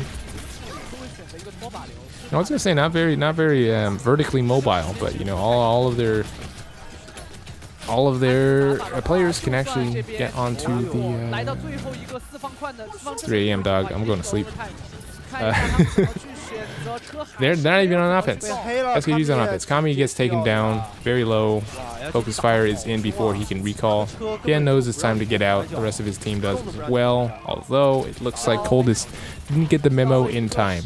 was gonna say not very vertically mobile, but you know, all of their players can actually get onto the. It's 3 a.m. dog. I'm going to sleep. They're not even on offense. SKG's on offense. Kami gets taken down very low. Focus fire is in before he can recall. Tian knows it's time to get out. The rest of his team does as well. Although it looks like Coldest didn't get the memo in time.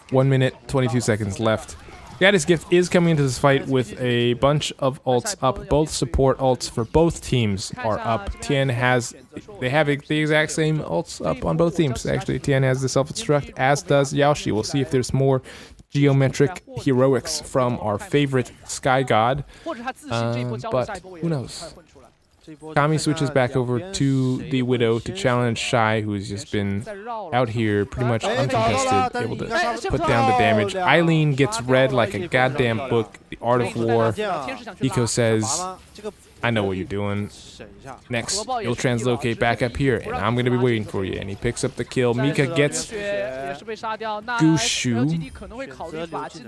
1 minute, 22 seconds left. Skadi's Gift is coming into this fight with a bunch of ults up. Both support ults for both teams are up. Tian they have the exact same ults up on both teams. Actually, Tian has the self-destruct, as does Yaoshi. We'll see if there's more geometric heroics from our favorite Sky God. But who knows? Kami switches back over to the Widow to challenge Shy, who's just been out here pretty much uncontested, able to put down the damage. Eileen gets read like a goddamn book, The Art of War. Hiko says, I know what you're doing. Next, you'll translocate back up here, and I'm going to be waiting for you. And he picks up the kill. Mika gets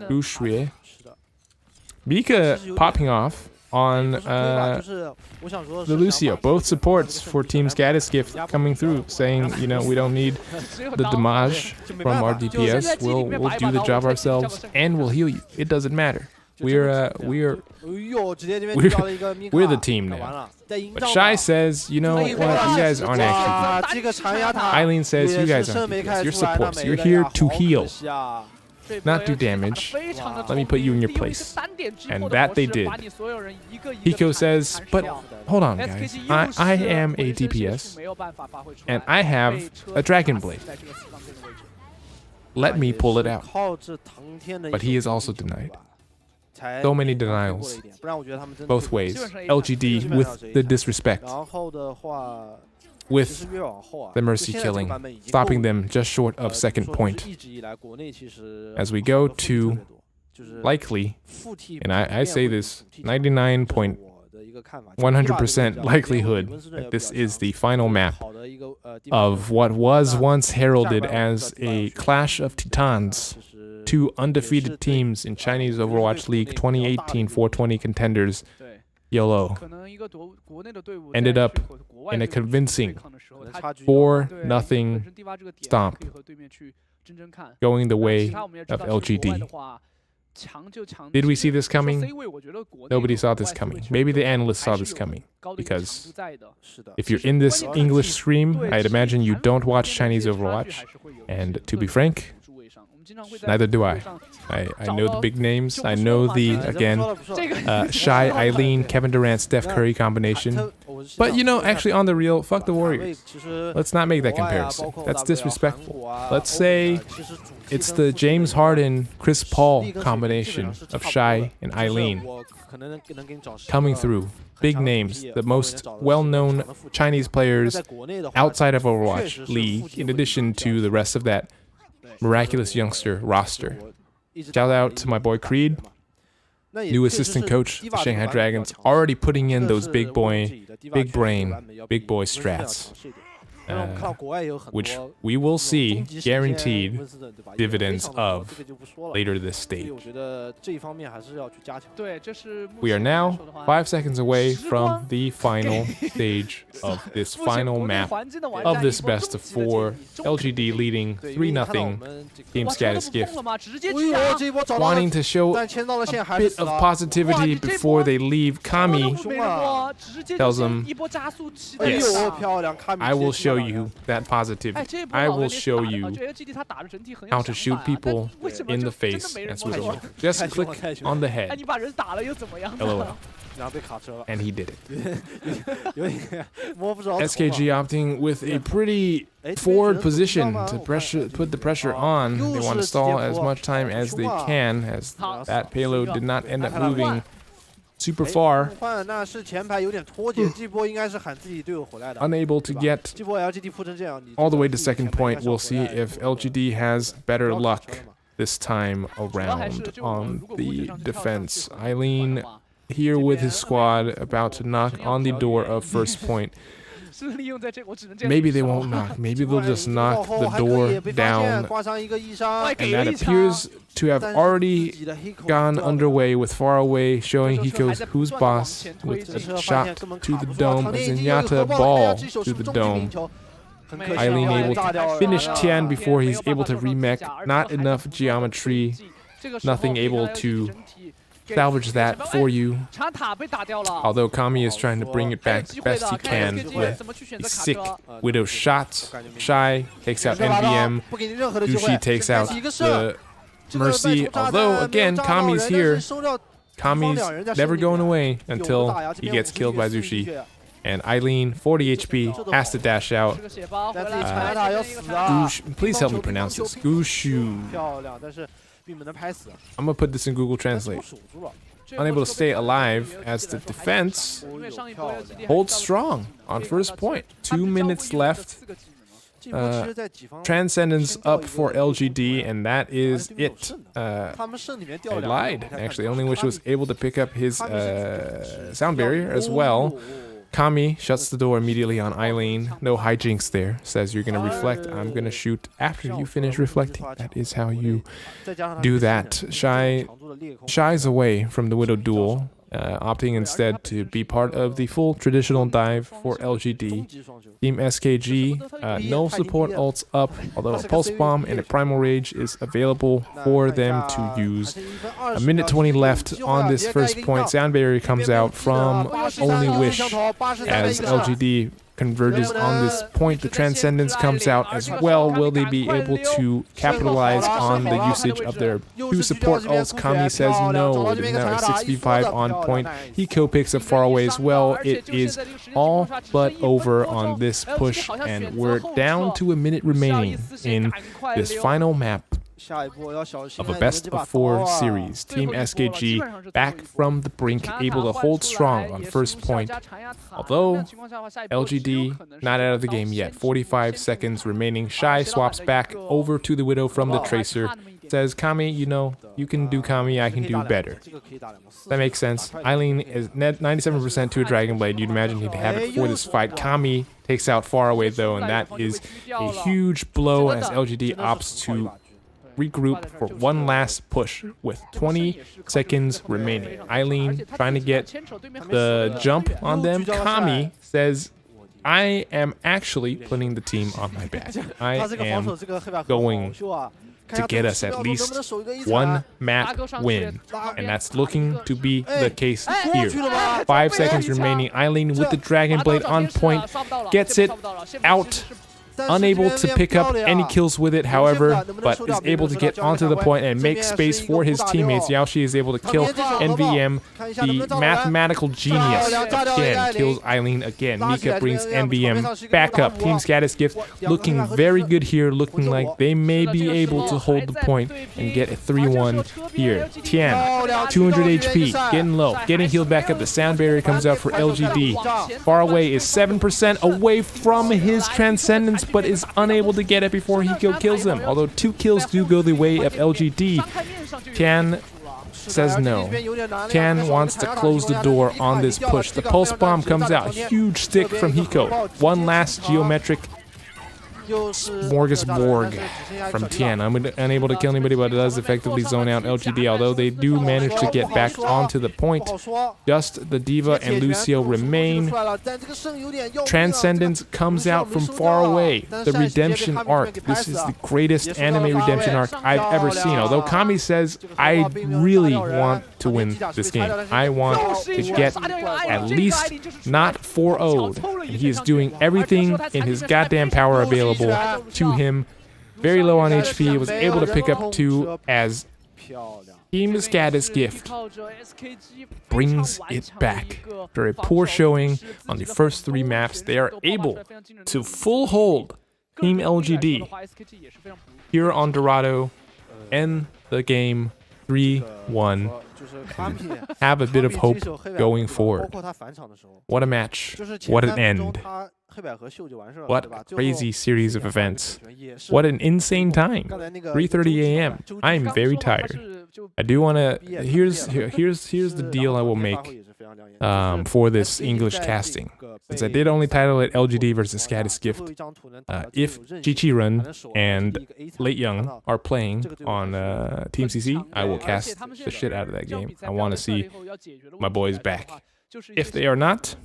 Gushui. Mika popping off on the Lucio. Both supports for Team Skadi's Gift coming through, saying, you know, we don't need the damage from our DPS. We'll do the job ourselves, and we'll heal you. It doesn't matter. We're the team now. But Shy says, you know what? You guys aren't actually. Eileen says, you guys aren't DPS. You're supports. You're here to heal, not do damage. Let me put you in your place. And that they did. Hiko says, but hold on, guys. I am a DPS, and I have a Dragon Blade. Let me pull it out. But he is also denied. So many denials. Both ways. LGD with the disrespect. With the mercy killing, stopping them just short of second point. As we go to likely, and I say this, 99.100% likelihood that this is the final map of what was once heralded as a clash of titans. Two undefeated teams in Chinese Overwatch League 2018 420 Contenders. YOLO ended up in a convincing 4-0 stomp, going the way of LGD. Did we see this coming? Nobody saw this coming. Maybe the analysts saw this coming, because if you're in this English stream, I'd imagine you don't watch Chinese Overwatch, and to be frank, neither do I. I know the big names. I know the, again, Shy, Eileen, Kevin Durant, Steph Curry combination. But, you know, actually on the real, fuck the Warriors. Let's not make that comparison. That's disrespectful. Let's say it's the James Harden, Chris Paul combination of Shy and Eileen coming through. Big names, the most well-known Chinese players outside of Overwatch League, in addition to the rest of that miraculous youngster roster. Shout out to my boy Creed, new assistant coach of the Shanghai Dragons, already putting in those big brain, big boy strats. Which we will see guaranteed dividends of later this stage. We are now 5 seconds away from the final stage of this final map of this best of 4. LGD leading 3-0 Team Skadi's Gift. Wanting to show a bit of positivity before they leave, Kami tells them, yes, I will show you that positivity. I will show you how to shoot people in the face and switch over. Just click on the head. LOL. And he did it. SKG opting with a pretty forward position to put the pressure on. They want to stall as much time as they can, as that payload did not end up moving super far. Unable to get all the way to second point. We'll see if LGD has better luck this time around on the defense. Eileen here with his squad, about to knock on the door of first point. Maybe they won't knock. Maybe they'll just knock the door down. And that appears to have already gone underway with Far Away, showing Hiko's who's boss with a shot to the dome. A Zenyatta ball to the dome. Eileen able to finish Tian before he's able to remech. Not enough geometry. Nothing able to salvage that for you. Although Kami is trying to bring it back the best he can with a sick Widow shot. Shy takes out NVM. Dushi takes out the Mercy. Although, again, Kami's here. Kami's never going away until he gets killed by Zushi. And Eileen, 40 HP, has to dash out. Please help me pronounce this. Gushu. I'm gonna put this in Google Translate. Unable to stay alive as the defense holds strong on first point. 2 minutes left. Transcendence up for LGD, and that is it. I lied. Actually, I only wish I was able to pick up his sound barrier as well. Kami shuts the door immediately on Eileen. No hijinks there. Says you're going to reflect. I'm going to shoot after you finish reflecting. That is how you do that. Shies away from the Widow duel, opting instead to be part of the full traditional dive for LGD. Team SKG, no support ults up, although a Pulse Bomb and a Primal Rage is available for them to use. A minute 20 left on this first point. Sound barrier comes out from Only Wish as LGD converges on this point. The Transcendence comes out as well. Will they be able to capitalize on the usage of their 2 support ults? Kami says no. It is now a 6v5 on point. Hiko picks up far away as well. It is all but over on this push, and we're down to a minute remaining in this final map of a best of 4 series. Team SKG back from the brink, able to hold strong on first point. Although LGD not out of the game yet. 45 seconds remaining. Shy swaps back over to the Widow from the Tracer. Says, Kami, you know, you can do Kami, I can do better. That makes sense. Eileen is 97% to a Dragon Blade. You'd imagine he'd have it for this fight. Kami takes out far away though, and that is a huge blow as LGD opts to regroup for one last push with 20 seconds remaining. Eileen trying to get the jump on them. Kami says, I am actually putting the team on my back. I am going to get us at least one map win, and that's looking to be the case here. 5 seconds remaining. Eileen with the Dragon Blade on point, gets it out. Unable to pick up any kills with it, however, but is able to get onto the point and make space for his teammates. Yaoshi is able to kill NVM. The mathematical genius again kills Eileen again. Mika brings NVM back up. Team Skadi's Gift looking very good here, looking like they may be able to hold the point and get a 3-1 here. Tian, 200 HP, getting low, getting healed back up. The sound barrier comes out for LGD. Far away is 7% away from his Transcendence, but is unable to get it before Hiko kills him. Although 2 kills do go the way of LGD. Tian says no. Tian wants to close the door on this push. The Pulse Bomb comes out. Huge stick from Hiko. One last geometric Smorgasbord from Tian. I'm unable to kill anybody, but it does effectively zone out LGD, although they do manage to get back onto the point. Just the D.Va and Lucio remain. Transcendence comes out from far away. The redemption arc. This is the greatest anime redemption arc I've ever seen. Although Kami says, I really want to win this game. I want to get at least not 4-0'd. And he is doing everything in his goddamn power available to him. Very low on HP, was able to pick up 2 as Team Skadi's Gift brings it back. After a poor showing on the first 3 maps, they are able to full hold Team LGD here on Dorado, end the game 3-1, and have a bit of hope going forward. What a match. What an end. What a crazy series of events. What an insane time. 3:30 a.m. I'm very tired. I do want to... Here's the deal I will make for this English casting. Since I did only title it LGD versus Skadi's Gift, if Jichiren and Late Young are playing on Team CC, I will cast the shit out of that game. I want to see my boys back. If they are not,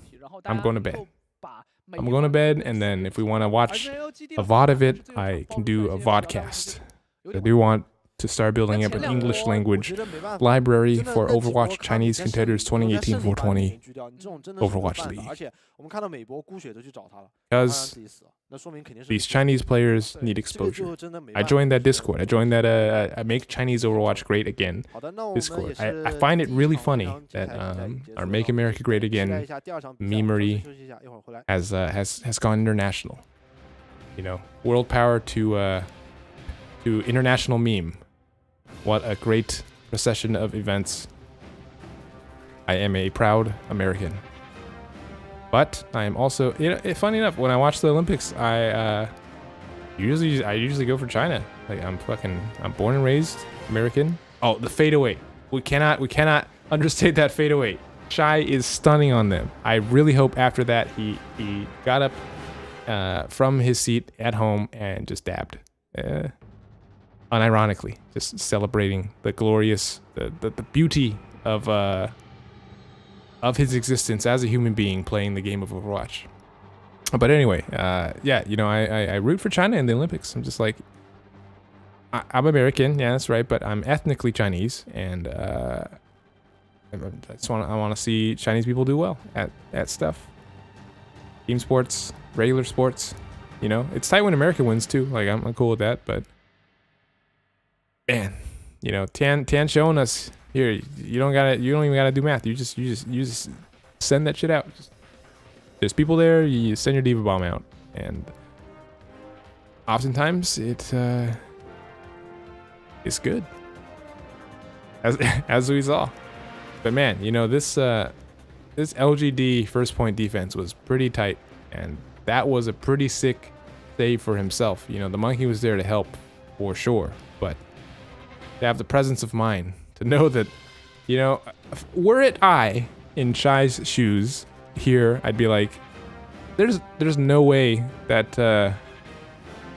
I'm going to bed. I'm going to bed, and then if we want to watch a VOD of it, I can do a VODcast. I do want to start building up an English language library for Overwatch Chinese Contenders 2018-420 Overwatch League. Because these Chinese players need exposure. I joined that Discord. I joined that I Make Chinese Overwatch Great Again Discord. I find it really funny that our Make America Great Again memery has gone international. You know, world power to international meme. What a great procession of events. I am a proud American. But I am also, you know, funny enough, when I watch the Olympics, I usually go for China. Like I'm born and raised American. Oh, the fadeaway. We cannot understate that fadeaway. Shai is stunning on them. I really hope after that he got up from his seat at home and just dabbed. Unironically, just celebrating the glorious, the beauty of his existence as a human being playing the game of Overwatch. But anyway, yeah, you know, I root for China in the Olympics. I'm just like, I'm American, yeah, that's right, but I'm ethnically Chinese, and I want to see Chinese people do well at stuff. Team sports, regular sports, you know, it's tight when America wins too. Like I'm cool with that, but man, you know, Tan showing us here. You don't even gotta do math. You just send that shit out. There's people there. You send your diva bomb out, and oftentimes it is good, as we saw. But man, you know, this LGD first point defense was pretty tight, and that was a pretty sick save for himself. You know, the monkey was there to help for sure, but to have the presence of mind to know that, you know, were it I in Shai's shoes here, I'd be like, there's no way that that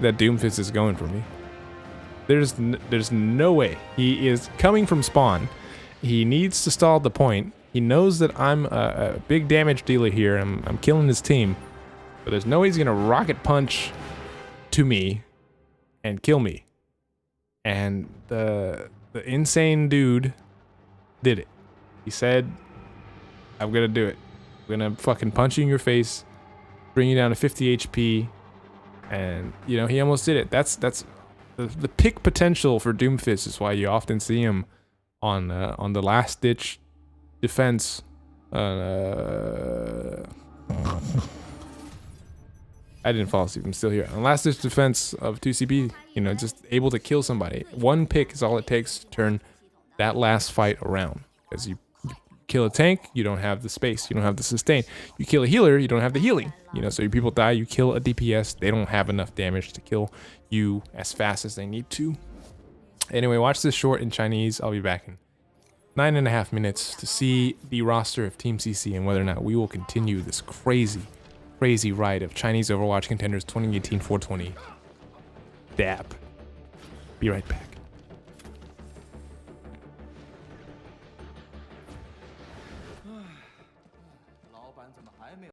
Doomfist is going for me. There's no way. He is coming from spawn. He needs to stall the point. He knows that I'm a big damage dealer here. I'm killing his team, but there's no way he's gonna rocket punch to me and kill me. And the insane dude did it. He said, I'm gonna do it. I'm gonna fucking punch you in your face, bring you down to 50 HP, and you know, he almost did it. That's the pick potential for Doomfist is why you often see him on the last ditch defense. I didn't fall asleep. I'm still here. On last ditch defense of 2CP, you know, just able to kill somebody. One pick is all it takes to turn that last fight around. Because you kill a tank, you don't have the space, you don't have the sustain. You kill a healer, you don't have the healing. You know, so your people die. You kill a DPS, they don't have enough damage to kill you as fast as they need to. Anyway, watch this short in Chinese. I'll be back in 9.5 minutes to see the roster of Team CC and whether or not we will continue this crazy ride of Chinese Overwatch Contenders 2018-420. Dab. Be right back.